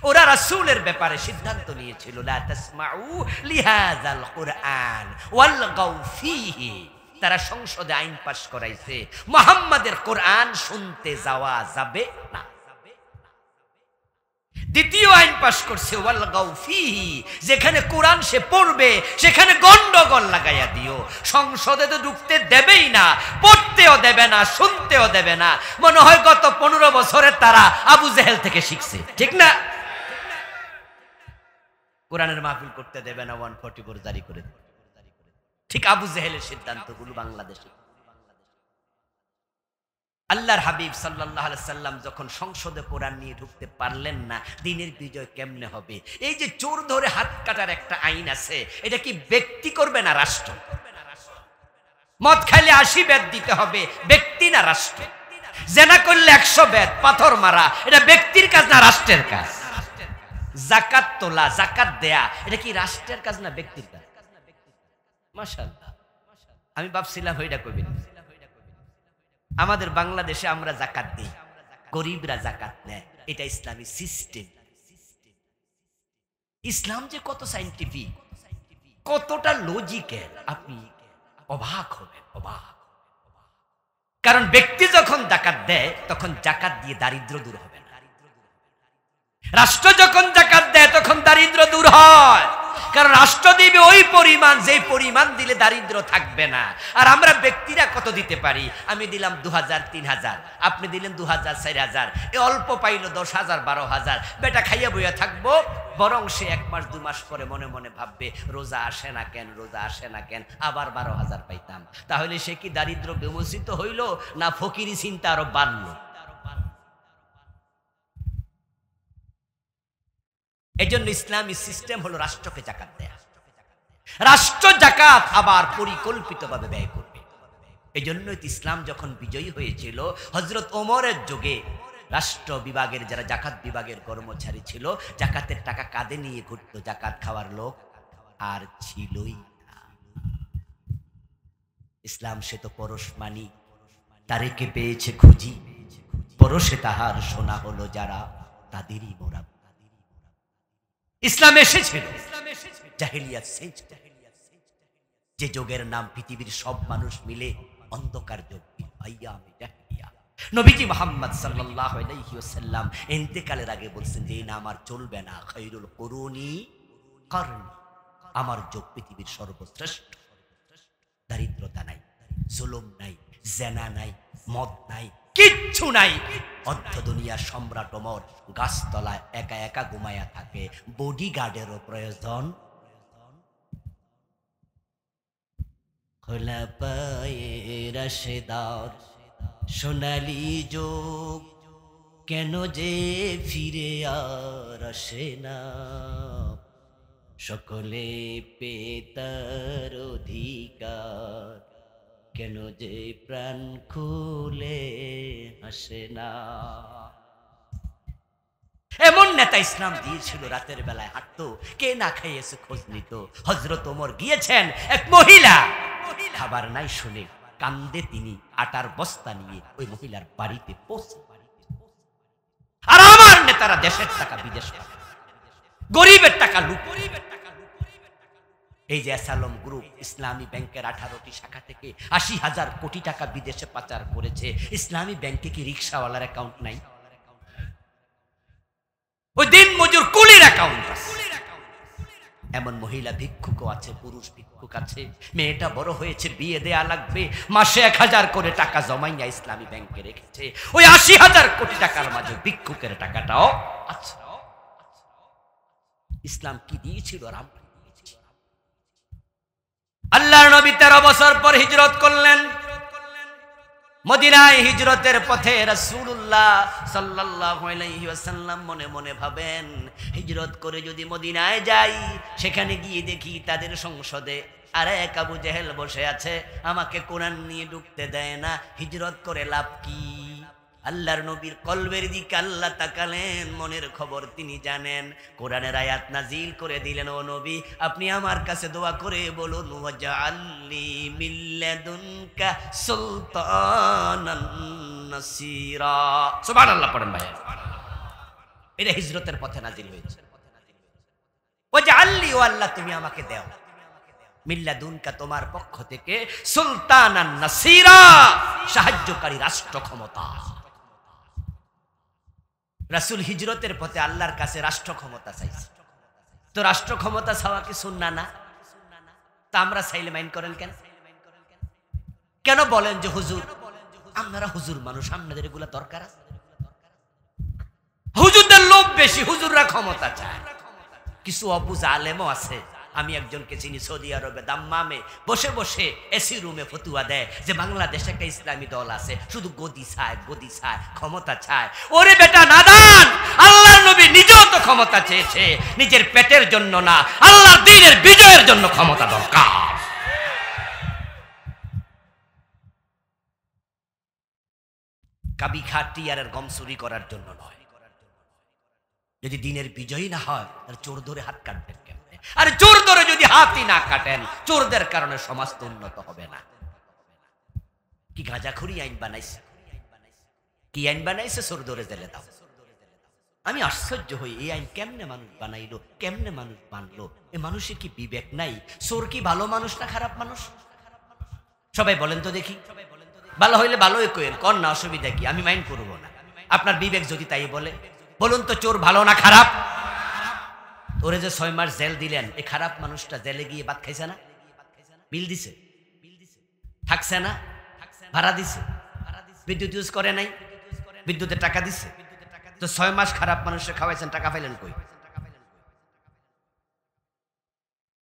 ওরা রাসূলের ব্যাপারে সিদ্ধান্ত নিয়েছিল, লা তাসমাউ লিহাযাল কুরআন ওয়ালগাউ ফীহি। তারা সংসদে আইন পাশ করাইছে, মুহাম্মাদের কোরআন শুনতে যাওয়া যাবে না। দ্বিতীয় আইন পাশ করছে ওয়ালগাউ ফীহি, যেখানে কোরআন সে পড়বে সেখানে গন্ডগোল লাগাইয়া দিও। সংসদে তো ঢুকতে দেবেই না, পড়তেও দেবে না, শুনতেও দেবে না। মনে হয় গত 15 বছরে তারা আবু জেহেল থেকে শিখছে, ঠিক না? কোরআনের মাহফিল করতে দেবে না, 144 জারি করে দেবে। ঠিক আবু জেহেলের সিদ্ধান্তগুলো বাংলাদেশে। আল্লাহর হাবিব সাল্লাল্লাহু আলাইহি সাল্লাম যখন সংসদে কোরআন নিয়ে ঢুকতে পারলেন না, দিনের বিজয় কেমনে হবে? এই যে চোর ধরে হাত কাটার একটা আইন আছে, এটা কি ব্যক্তি করবে না রাষ্ট্র? মদ খাইলে 80 বেত দিতে হবে, ব্যক্তি না রাষ্ট্র? জেনা করলে 100 বেত, পাথর মারা, এটা ব্যক্তির কাজ না রাষ্ট্রের কাজ? যাকাত তোলা, যাকাত দেয়া, এটা কি রাষ্ট্রের কাজ না ব্যক্তির কাজ? মাশাআল্লাহ, আমি ভাবছিলাম ওইটা কইবেন। আমাদের বাংলাদেশে আমরা যাকাত দিই, গরিবরা যাকাত নেয়, এটা ইসলামী সিস্টেম। ইসলাম যে কত সায়েন্টিফিক, কতটা লজিক্যাল, আপনি অবাক হবেন, অবাক। কারণ ব্যক্তি যখন যাকাত দেয় তখন যাকাত দিয়ে দারিদ্র দূর হবে না। রাষ্ট্র যখন যাকাত দেয় তখন দারিদ্র দূর হয়, কারণ রাষ্ট্র দিবে ওই পরিমাণ, যেই পরিমাণ দিলে দারিদ্র থাকবে না। আর আমরা ব্যক্তিরা কত দিতে পারি? আমি দিলাম 2000, 3000, আপনি দিলেন 2000, 4000, এ অল্প পাইলো 10,000, 12,000, বেটা খাইয়া বইয়া থাকবো। বরং সে 1 মাস 2 মাস পরে মনে মনে ভাববে, রোজা আসে না কেন, রোজা আসে না কেন, আবার 12,000 পাইতাম। তাহলে সে কি দারিদ্র বিমোচিত হইল, না ফকিরি চিন্তা আরো বাড়লো? এই জন্য ইসলামী সিস্টেম হলো রাষ্ট্রকে যাকাত দেয়া। রাষ্ট্র যাকাত আবার পরিকল্পিতভাবে ব্যয় করবে। এই জন্যই ইসলাম যখন বিজয়ী হয়েছিল, হযরত ওমরের যুগে রাষ্ট্র বিভাগের যারা জাকাত বিভাগের কর্মচারী ছিল, জাকাতের টাকা কাঁধে নিয়ে ঘুরতো, জাকাত খাওয়ার লোক আর ছিলই না। ইসলাম সে তো পরশমানি, তারেকে পেয়েছে খুঁজি, পরশে তাহার শোনা হলো যারা, তাদেরই মোরা। ইসলাম এসেছিল জাহেলিয়াত শেষ, যে যুগের নাম পৃথিবীর সব মানুষ মিলে অন্ধকার যুগ, আইয়ামে জাহেলিয়া। নবীজি মুহাম্মদ সাল্লাল্লাহু আলাইহি ওয়াসাল্লাম ইন্তেকালের আগে বলছেন যে এই নাম আর চলবে না, খায়রুল কুরুনি করনি, আমার যুগ পৃথিবীর সর্বশ্রেষ্ঠ। দারিদ্রতা নাই, জুলুম নাই, জেনা নাই, মদ নাই, কিচ্ছু নাই। অর্ধ দুনিয়ার সম্রাট ওমর গাছতলায় একা একা ঘুমায়া থাকে, বডিগার্ডেরও প্রয়োজন। খোলা পায়ে রাশেদার সোনালি যোগ, কেন যে ফিরে আর আসে না, সকলে পেতার অধিকার, কেন যে প্রাণ খুলে আসে না। এমন নেতা ইসলাম দিয়েছিল, রাতের বেলায় হাঁটতো, কে না খাইয়েছে খোঁজ নিত। হযরত ওমর গিয়েছেন, এক মহিলা খাবার নাই শুনে কান্দে, তিনি আটার বস্তা নিয়ে ওই মহিলার বাড়িতে পৌঁছে। আর আমার নেতারা দেশের টাকা বিদেশ পাঠায়, গরিবের টাকা লুট। এই যে অ্যাসালম গ্রুপ ইসলামী ব্যাংকের 18টি শাখা থেকে 80,000 কোটি টাকা বিদেশে পাচার করেছে। ইসলামী ব্যাংকে কি রিকশাওয়ালার অ্যাকাউন্ট নাই? ওই দিন মজুর কুলির অ্যাকাউন্ট আছে। এমন মহিলা ভিক্ষুকও আছে, পুরুষ ভিক্ষুক আছে। মেয়েটা বড় হয়েছে, বিয়ে দেয়া লাগবে, মাসে 1000 করে টাকা জমাইয়া ইসলামী ব্যাংকে রেখেছে। ওই 80,000 কোটি টাকার মাঝে ভিক্ষুকের টাকাটাও আছে। ইসলাম কি দিয়েছিল? রাম। আল্লাহর নবী 13 বছর পর হিজরত করলেন। মদিনায় হিজরতের পথে রাসূলুল্লাহ সাল্লাল্লাহু আলাইহি ওয়াসাল্লাম মনে মনে ভাবেন, হিজরত করে যদি মদিনায় যাই, সেখানে গিয়ে দেখি তাদের সংসদে আরেক আবু জেহেল বসে আছে, আমাকে কোরআন নিয়ে ঢুকতে দেয় না। হিজরত করে লাভ কি? আল্লাহর নবীর কলবের দিকে আল্লাহ তাকালেন, মনের খবর তিনি জানেন। কোরআনের আয়াত নাজিল করে দিলেন, ও নবী আপনি আমার কাছে দোয়া করে বলুন, ওয়াজআলনি মিন লাদুনকা সুলতানান নাসিরা। সুবহানাল্লাহ পড়েন ভাই। এটা হিজরতের পথে নাজিল হয়েছে। ওয়াজআলনি, ও আল্লাহ তুমি আমাকে দাও, মিন লাদুনকা তোমার পক্ষ থেকে, সুলতানান নাসিরা সাহায্যকারী রাষ্ট্র ক্ষমতা। রাসূল হিজরতের পথে আল্লাহর কাছে রাষ্ট্র ক্ষমতা চাইছে। তো রাষ্ট্র ক্ষমতা চাওয়া কি সুন্নাহ না? তা আমরা চাইলে মাইন্ড করেন কেন? কেন বলেন যে হুজুর আপনারা হুজুর মানুষ, আপনাদের এগুলা দরকার আছে? হুজুরদের লোভ বেশি, হুজুররা ক্ষমতা চায়। কিছু অবুঝ আলেমও আছে। আমি একজনকে চিনি, সৌদি আরবে দাম্মামে বসে বসে এসি রুমে ফতুয়া দেয় যে বাংলাদেশে একটা ইসলামী দল আছে, শুধু গদি চায়, গদি চায়, ক্ষমতা চায়। ওরে বেটা নাদান, আল্লাহর নবী নিজেও তো ক্ষমতা চেয়েছে, নিজের পেটের জন্য না, আল্লাহর দ্বীনের বিজয়ের জন্য ক্ষমতা দরকার। কাবি খাটিয়ারের গম চুরি করার জন্য নয়। যদি দ্বীনের বিজয়ী না হয়, তাহলে চোর ধরে হাত কাটবেন কেন? আর চোর ধরে যদি হাতই না কাটেন, চোরদের কারণে সমাজ তো উন্নত হবে না। কি গাঁজাখুরি আইন বানাইছে? কি আইন বানাইছে? চোর ধরে জেলে দাও। আমি আশ্চর্য হই, এই আইন কেমনে মানুষ বানাইলো, কেমনে মানুষ বানলো? এ মানুষের কি বিবেক নাই? চোর কি ভালো মানুষ না খারাপ মানুষ? সবাই বলেন তো দেখি। ভালো হইলে ভালোই কইেন, কর না, অসুবিধা কি? আমি মাইন্ড করবো না। আপনার বিবেক যদি তাই বলে, বলুন তো চোর ভালো না খারাপ? ওরে যে 6 মাস জেল দিলেন, এই খারাপ মানুষটা জেলে গিয়ে ভাত খাইছে না? বিল দিছে? থাকছে না? ভাড়া দিছে? বিদ্যুৎ ইউজ করে নাই? বিদ্যুতের টাকা দিছে? তো 6 মাস খারাপ মানুষকে খাওয়াইছেন, টাকা পাইলেন কই?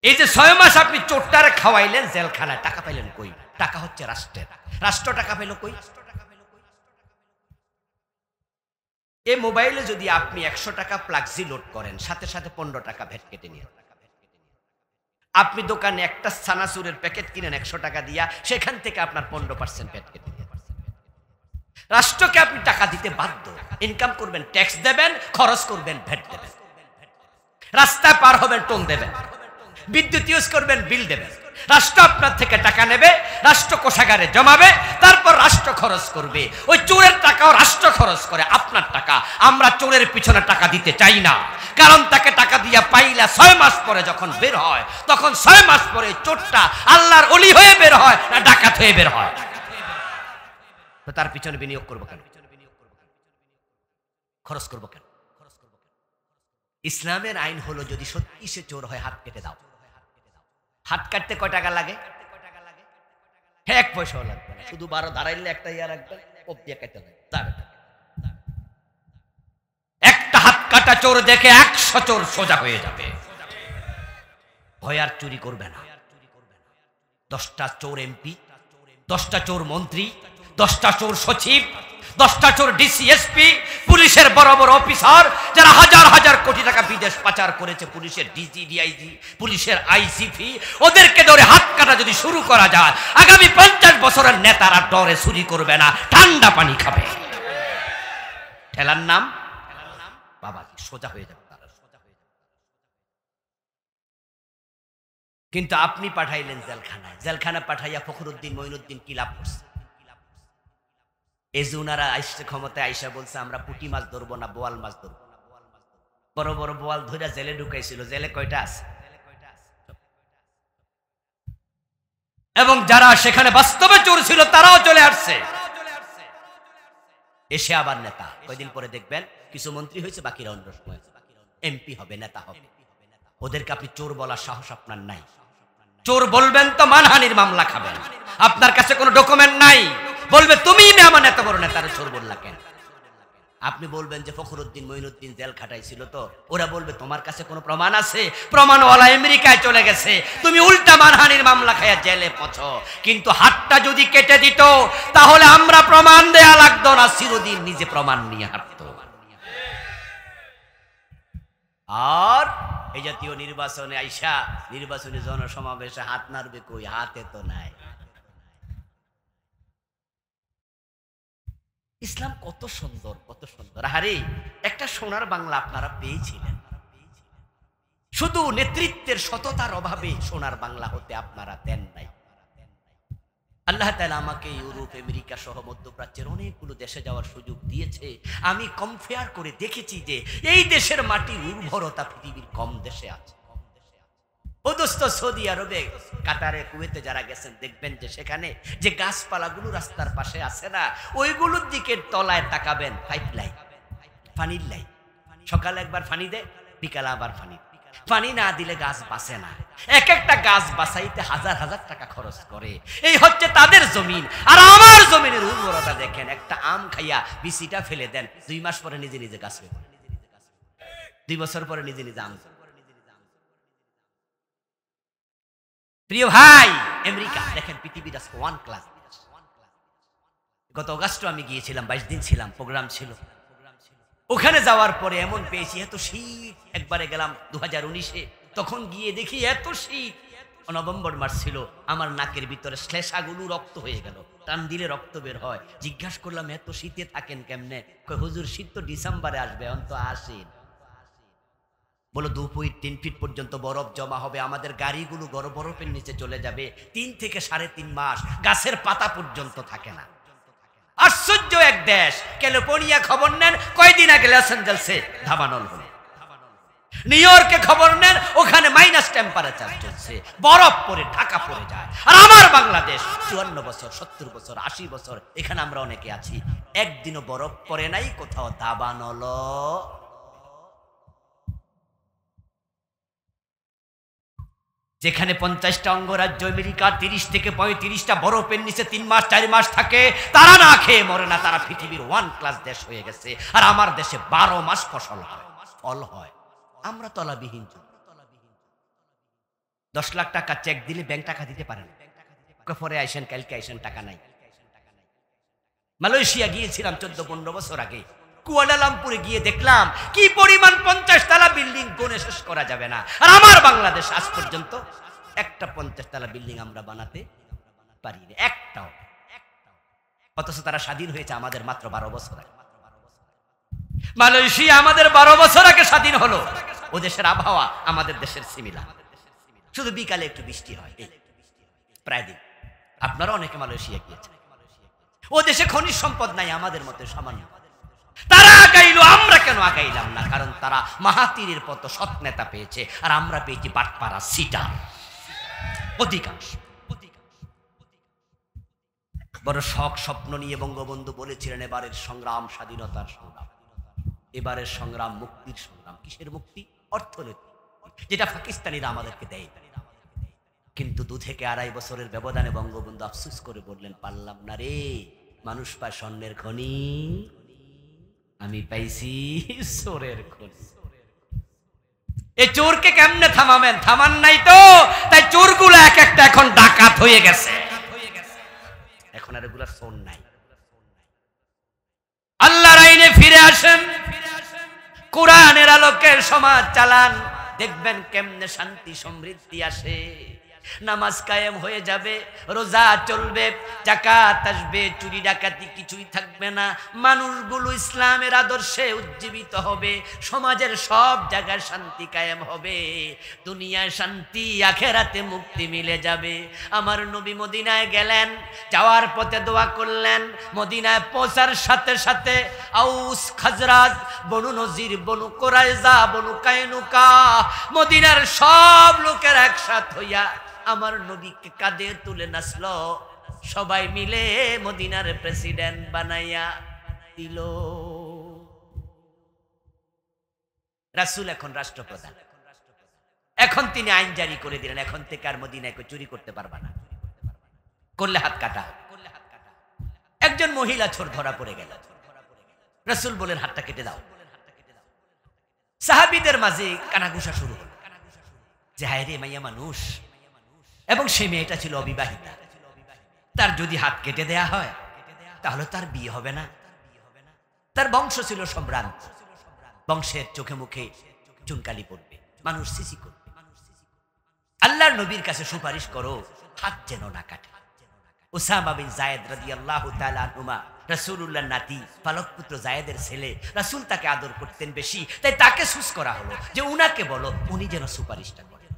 এই যে 6 মাস আপনি চোরটারে খাওয়াইলেন জেলখানায়, টাকা পাইলেন কই? টাকা হচ্ছে রাষ্ট্রের। রাষ্ট্র টাকা পেল কই? এই মোবাইলে যদি আপনি 100 টাকা প্লাগজি লোড করেন, সাথে সাথে 15 টাকা ভ্যাট কেটে নিয়ে। আপনি দোকানে একটা সানাসুরের প্যাকেট কিনেন 100 টাকা দিয়া, সেখান থেকে আপনার 15% ভ্যাট কেটে নিয়ে। রাষ্ট্রকে আপনি টাকা দিতে বাধ্য। ইনকাম করবেন, ট্যাক্স দেবেন, খরচ করবেন, ভ্যাট দেবেন। রাস্তায় পার হবেন, টোল দেবেন। বিদ্যুৎ ইউজ করবেন, বিল দেবেন। রাষ্ট্র আপনার থেকে টাকা নেবে, রাষ্ট্র কোষাগারে জমাবে, তারপর রাষ্ট্র খরচ করবে। ওই চোরের টাকাও রাষ্ট্র খরচ করে, আপনার টাকা। আমরা চোরের পিছনে টাকা দিতে চাই না, কারণ তাকে টাকা দিয়া পাইলা 6 মাস পরে যখন বের হয়, তখন 6 মাস পরে চোরটা আল্লাহর ওলি হয়ে বের হয় না ডাকাত হয়ে বের হয়। তো তার পিছনে বিনিয়োগ করবো কেন, খরচ করবো কেন? ইসলামের আইন হলো যদি সত্যি সে চোর হয় হাত কেটে দাও। হাত কাটতে কয় টাকা লাগে? 1 পয়সাও লাগবে না, শুধু 12 দাঁড়াইলে একটা ইয়া রাখবে, কোপ দিয়ে কেটে দেয়। একটা হাত কাটা চোর দেখে 100 চোর সোজা হয়ে যাবে। ভয় আর চুরি করবে না। 10টা চোর এমপি, 10টা চোর মন্ত্রী, 10টা চোর সচিব, 10টা চোর ডিসিএসপি, পুলিশের বড় বড় অফিসার যারা হাজার হাজার কোটি টাকা বিদেশ পাচার করেছে, পুলিশের ডিজি ডিআইজি, পুলিশের আইজিপি, ওদেরকে ধরে হাত কাটা যদি শুরু করা যায়, আগামী 50 বছরের নেতারা ডরে চুরি করবে না, ঠান্ডা পানি খাবে। ঠেলার নাম বাবা, সোজা হয়ে যাবে তারা। কিন্তু আপনি পাঠাইলেন জেলখানায়, জেলখানা পাঠাইয়া ফখরুদ্দিন মঈনুদ্দিন কি লাভ করছে? এই যে উনারা আইসে ক্ষমতায় আইসা বলছে আমরা পুঁটি মাছ ধরবো না, বোয়াল মাছ ধরবো। বড় বড় বোয়াল ধরে জেলে ঢুকাইছিল। জেলে কয়টা আছে? এবং যারা সেখানে বাস্তবে চোর ছিল তারাও চলে আসছে, এসে আবার নেতা। কয়দিন পরে দেখবেন কিছু মন্ত্রী হয়েছে, বাকিরা অন্য সময় এমপি হবে, নেতা হবে। ওদেরকে আপনি চোর বলার সাহস আপনার নাই। চোর বলবেন তো মানহানির মামলা খাবেন। আপনার কাছে কোনো ডকুমেন্ট নাই, বলবে তুমি আমার এত বড় নেতারে চোর বললা কেন? আপনি বলবেন যে ফখরুদ্দিন মঈনুদ্দিন জেল খাটাইছিল, তো ওরা বলবে তোমার কাছে কোনো প্রমাণ আছে? প্রমাণওয়ালা আমেরিকায় চলে গেছে, তুমি উল্টা মানহানির মামলা খাইয়া জেলে পচো। কিন্তু হাতটা যদি কেটে দিত তাহলে আমরা প্রমাণ দেয়া লাগতো না, চিরদিন নিজে প্রমাণ নিয়ে হাঁটতো। আর এই জাতীয় নির্বাচনে আইসা, নির্বাচনী জনসমাবেশে হাত নাড়বে কই? হাতে তো নাই। ইসলাম কত সুন্দর, কত সুন্দর। আরে একটা সোনার বাংলা আপনারা পেয়েছিলেন, শুধু নেতৃত্বের সততার অভাবে সোনার বাংলা হতে আপনারা দেন নাই। আল্লাহ তাআলা আমাকে ইউরোপ, আমেরিকা সহ মধ্যপ্রাচ্যের অনেকগুলো দেশে যাওয়ার সুযোগ দিয়েছে। আমি কম্পেয়ার করে দেখেছি যে এই দেশের মাটির উর্বরতা পৃথিবীর কম দেশে আছে। ও দোস্ত, সৌদি আরবে, কাতারে, কুয়েতে যারা গেছেন দেখবেন যে সেখানে যে গাছপালাগুলো রাস্তার পাশে আছে না, ওইগুলোর দিকে তলায় তাকাবেন, পাইপ লাইন, পানির লাইন। সকালে একবার পানি দেয়, বিকালে আবার পানি। পানি না দিলে গাছ বাঁচে না। এক একটা গাছ বাঁচাইতে হাজার হাজার টাকা খরচ করে। এই হচ্ছে তাদের জমিন। আর আমার জমিনের উর্বরতা দেখেন, একটা আম খাইয়া বিচিটা ফেলে দেন, 2 মাস পরে নিজে নিজে গাছ হয়ে পড়ে, 2 বছর পরে নিজে নিজে আম। প্রিয় ভাই, আমেরিকা দেখেন পৃথিবীর আজকে 1 ক্লাস। গত অগাস্টে আমি গিয়েছিলাম, 22 দিন ছিলাম, প্রোগ্রাম ছিল। ওখানে যাওয়ার পরে এমন পেয়েছি, এত শীত। একবারে গেলাম 2019-এ, তখন গিয়ে দেখি এত শীত। নভেম্বর মাস ছিল, আমার নাকের ভিতরে শ্লেষাগুলো রক্ত হয়ে গেল, টান দিলে রক্ত বের হয়। জিজ্ঞাসা করলাম এত শীতে থাকেন কেমনে? কই হুজুর, শীত তো ডিসেম্বরে আসবে, এখন তো আসেন। বলো 2 ফিট 3 ফিট পর্যন্ত বরফ জমা হবে, আমাদের গাড়িগুলো বরফের নিচে চলে যাবে। 3 থেকে 3.5 মাস গাছের পাতা পর্যন্ত থাকে না। আশ্চর্য এক দেশ। ক্যালিফোর্নিয়া খবর নেন, কয়দিন আগে লস অ্যাঞ্জেলসে ধাবানল হলো। নিউ ইয়র্কে খবর নেন, ওখানে মাইনাস টেম্পারেচার চলছে, বরফ পরে ঢাকা পড়ে যায়। আর আমার বাংলাদেশ 54 বছর, 70 বছর, 80 বছর, এখানে আমরা অনেকে আছি, একদিনও বরফ পড়ে নাই, কোথাও দাবানল। যেখানে 50টা অঙ্গরাজ্য আমেরিকা, 30 থেকে 35টা বরফের নিচে 3 মাস 4 মাস থাকে, তারা না খেয়ে মরে না, তারা পৃথিবীর 1 ক্লাস দেশ হয়ে গেছে। আর আমার দেশে 12 মাস ফসল হয়, ফল হয়। আমরা তলাবিহীন। 10 লাখ টাকা চেক দিলে ব্যাংক টাকা দিতে পারে না, পরে আইসেন, কালকে আইসেন, টাকা নাই। মালয়েশিয়া গিয়েছিলাম 14-15 বছর আগে, কুয়ালালামপুরে গিয়ে দেখলাম কি পরিমাণ 50 তলা বিল্ডিং, গুণে শেষ করা যাবে না। আর আমার বাংলাদেশ আজ পর্যন্ত একটা 50 তলা বিল্ডিং আমরা বানাতে পারিনি, একটাও। অথচ তারা স্বাধীন হয়েছে আমাদের মাত্র 12 বছর আগে। মালয়েশিয়া আমাদের 12 বছর আগে স্বাধীন হলো। ও দেশের আবহাওয়া আমাদের দেশের সিমিলার, শুধু বিকালে একটু বৃষ্টি হয়। প্রায় দিন। আপনারা অনেকে মালয়েশিয়া গিয়েছেন, ও দেশে খনিজ সম্পদ নাই আমাদের মতো সামান্য। তারা আগাইলো, আমরা কেন আগাইলাম না? কারণ তারা মাহাতিরের মতো সৎ নেতা পেয়েছে, আর আমরা পেয়েছি বাটপাড়া সিটার অধিকাংশ। বড় শখ স্বপ্ন নিয়ে বঙ্গবন্ধু বলেছিলেন এবারের সংগ্রাম স্বাধীনতার সংগ্রাম, এবারের সংগ্রাম মুক্তির সংগ্রাম। কিসের মুক্তি? অর্থনীতি, যেটা পাকিস্তানিরা আমাদেরকে দেয়। কিন্তু 2 থেকে 2.5 বছরের ব্যবধানে বঙ্গবন্ধু আফসোস করে বললেন, পারলাম না রে, মানুষ পায় স্বর্ণের খনি, আমি পাইছি চোরের খনি। এই চোরকে কেমনে থামাবেন? থামান নাই তো, তাই চোরগুলো এক একটা এখন ডাকাত হয়ে গেছে, এখন আর এগুলা চোর নাই। আল্লাহর আইনে ফিরে আসেন, কোরআনের আলোকে সমাজ চালান, দেখবেন কেমনে শান্তি সমৃদ্ধি আসে। নামাজ কায়েম হয়ে যাবে, রোজা চলবে, যাকাত আসবে, চুরি ডাকাতি কিছুই থাকবে না। মানুষগুলো ইসলামের আদর্শে উজ্জীবিত হবে, সমাজের সব জায়গায় শান্তি কায়েম হবে, দুনিয়ায় শান্তি, আখেরাতে মুক্তি মিলে যাবে। আমার নবী মদিনায় গেলেন, যাওয়ার পথে দোয়া করলেন। মদিনায় পৌঁছার সাথে সাথে আউস, খাজরাজ, বনু নজির, বনু কোরাইজা, বনু কায়নুকা, মদিনার সব লোকের একসাথ হইয়া আমার নবীকে কাঁধে তুলে নাচল, সবাই মিলে মদিনার প্রেসিডেন্ট বানাইয়া দিল। রাসূল এখন রাষ্ট্রপ্রধান, এখন তিনি আইন জারি করে দিলেন, এখন থেকে আর মদিনায় কেউ চুরি করতে পারবা না, করলে হাত কাটা। একজন মহিলা চোর ধরা পড়ে গেল, রাসূল বলেন হাতটা কেটে দাও। সাহাবীদের মাঝে কানাঘুষা শুরু হলো যে হায় রে, মাইয়া মানুষ, এবং সেই মেয়েটা ছিল অবিবাহিতা, তার যদি হাত কেটে দেয়া হয় তাহলে তার বিয়ে হবে না। তার বংশ ছিল সম্ভ্রান্ত, বংশের চোখে মুখে চুনকালি পড়বে, মানুষ সিসি করবে। আল্লাহর নবীর কাছে সুপারিশ করো হাত যেন না কাটে। উসামা বিন যায়েদ রাদিয়াল্লাহু তাআলা আনহুমা, রাসূলুল্লাহর নাতি, পালক পুত্র যায়েদের ছেলে, রাসূল তাকে আদর করতেন বেশি, তাই তাকে সুস করা হলো যে উনাকে বলো উনি যেন সুপারিশটা করেন।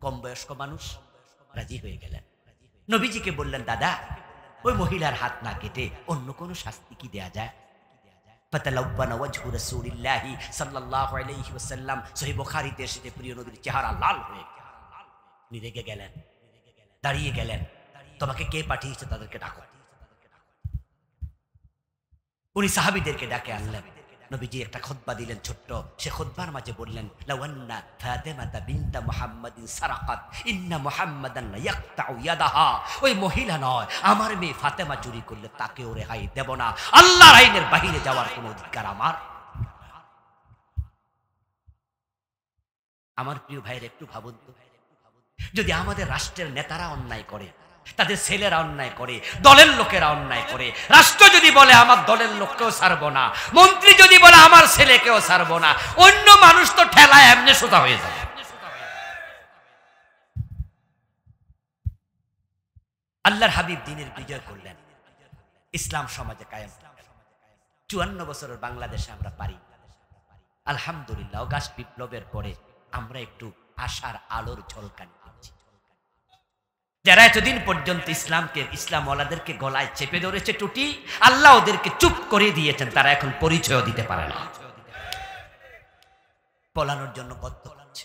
কম বয়স্ক মানুষ রাজি হয়ে গেলেন। নবীজিকে বললেন, দাদা ওই মহিলার হাত না কেটে অন্য কোন শাস্তি কি দেয়া যায়? ফাতালাব্বানা ওয়াজহু রাসূলিল্লাহি সাল্লাল্লাহু আলাইহি ওয়াসাল্লাম, সহিহ বুখারীতে এসেছে, প্রিয় নবীর চেহারা লাল হয়ে গেল, উনি রেগে গেলেন, দাঁড়িয়ে গেলেন, তোমাকে কে পাঠিয়েছে তাদেরকে ডাকো। উনি সাহাবীদেরকে ডাকে আনলেন, নবীজি একটা খুতবা দিলেন ছোট্ট, সে খুতবার মাঝে বললেন, লাওয়ান্না ফাতিমাতা বিনতা মুহাম্মাদিন সারাকাত ইন্না মুহাম্মাদান ইয়াকতাউ ইয়াদাহা, ওই মহিলা নয়, আমার মেয়ে ফাতেমা চুরি করলে তাকেও রেহাই দেব না, আল্লাহর আইনের বাহিরে যাওয়ার কোনো অধিকার আমার। আমার প্রিয় ভাইয়ের একটু ভাবুন তো, যদি আমাদের রাষ্ট্রের নেতারা অন্যায় করে, তাদের ছেলেরা অন্যায় করে, দলের লোকেরা অন্যায় করে, রাষ্ট্র যদি বলে আমার দলের লোককেও ছাড়বো না, মন্ত্রী যদি বলে আমার ছেলেকেও ছাড়বো না, অন্য মানুষ তো ঠেলায় এমনি সোজা হয়ে যাবে। আল্লাহর হাবিব দ্বীনের বিজয় করলেন, ইসলাম সমাজে কায়েম। 54 বছরের বাংলাদেশে আমরা পারি, আলহামদুলিল্লাহ। অগাস্ট বিপ্লবের পরে আমরা একটু আশার আলোর ঝলকানি পাচ্ছি। যারা এতদিন পর্যন্ত ইসলামকে, ইসলামওয়ালাদেরকে গলায় চেপে ধরেছে টুটি, আল্লাহ ওদেরকে চুপ করে দিয়েছেন, তারা এখন পরিচয় দিতে পারে না, পলানোর জন্য কত করছে।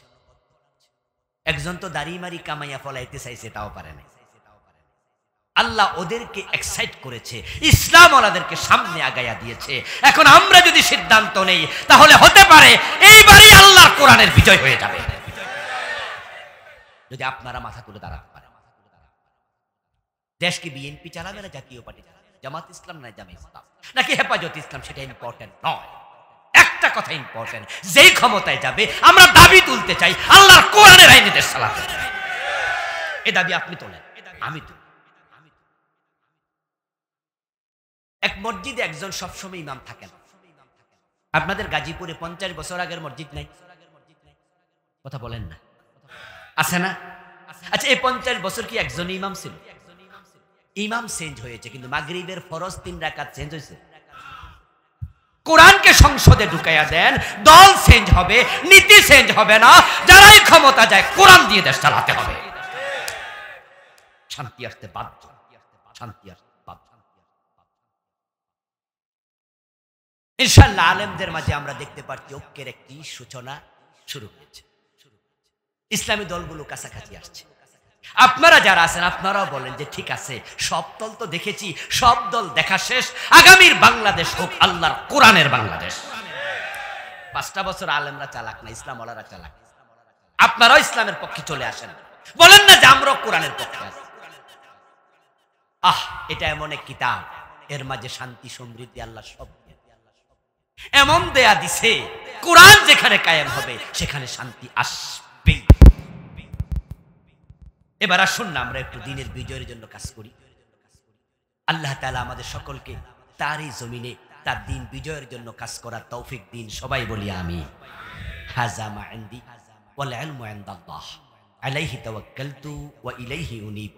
একজন তো দাড়ি মারি কামাইয়া ফলাইতে চাইছে, তাও পারে না। আল্লাহ ওদেরকে এক্সাইট করেছে, ইসলামওয়ালাদেরকে সামনে আগাইয়া দিয়েছে। এখন আমরা যদি সিদ্ধান্ত নেই তাহলে হতে পারে এইবারই আল্লাহর কোরআনের বিজয় হয়ে যাবে, যদি আপনারা মাথা তুলে দাঁড়াতে পারেন। দেশ কি বিএনপি চালাবে না জাতীয় পার্টি চালাবে, জামাত ইসলাম না জামাত ইসলাম নাকি হেফাজত ইসলাম, সেটা ইম্পর্টেন্ট নয়। একটা কথা ইম্পর্টেন্ট, যেই ক্ষমতায় যাবে আমরা দাবি তুলতে চাই আল্লাহর কোরআনের আইনে দেশ চালাতে। এই দাবি আপনি তোলেন, আমি তুলি। এক মসজিদে একজন সবসময় ইমাম থাকেন। আপনাদের গাজীপুরে 50 বছর আগের মসজিদ নাই? কথা বলেন না, আছে না? আচ্ছা, এই 50 বছর কি একজন ইমাম ছিল? ইমাম চেঞ্জ হয়েছে, কিন্তু মাগরিবের ফরজ 3 রাকাত চেঞ্জ হয়েছে। কোরআনকে সংসদে ঢুকাইয়া দেন, দল চেঞ্জ হবে, নীতি চেঞ্জ হবে না, যারাই ক্ষমতা যায় কোরআন দিয়ে দেশ চালাতে হবে। শান্তি আসতে বাধ্য, শান্তি আসতে বাধ্য। ইনশাআল্লাহ আলেমদের মাঝে আমরা দেখতে পাচ্ছি ঐক্যের একটি সূচনা শুরু হয়েছে। ইসলামী দলগুলো কাছাকাছি আসছে। আপনারা যারা আছেন আপনারাও বলেন যে ঠিক আছে, সব দল তো দেখেছি, সব দল দেখা শেষ, আগামীর বাংলাদেশ হোক আল্লাহর কোরআনের বাংলাদেশ। 5টা বছর আলেমরা চালাক না, ইসলাম ওয়ালারা চালাক। আপনারাও ইসলামের পক্ষে চলে আসেন, বলেন না যে আমরাও কোরআনের পক্ষে আছি। এটা এমন এক কিতাব, এর মাঝে শান্তি সমৃদ্ধি আল্লাহ সব এমন দেয়া দিছে, কোরআন যেখানে কায়েম হবে সেখানে শান্তি আসবে। এবার আসুন না আমরা একটু দিনের বিজয়ের জন্য কাজ করি। আল্লাহ তাআলা আমাদের সকলকে তারই জমিনে তার দিন বিজয়ের জন্য কাজ করার তৌফিক দিন। সবাই বলি আমিন। হাযা মা ইনদি ওয়াল ইলমু ইনদাল্লাহ আলাইহি তাওয়াক্কালতু ওয়া ইলাইহি উনীব।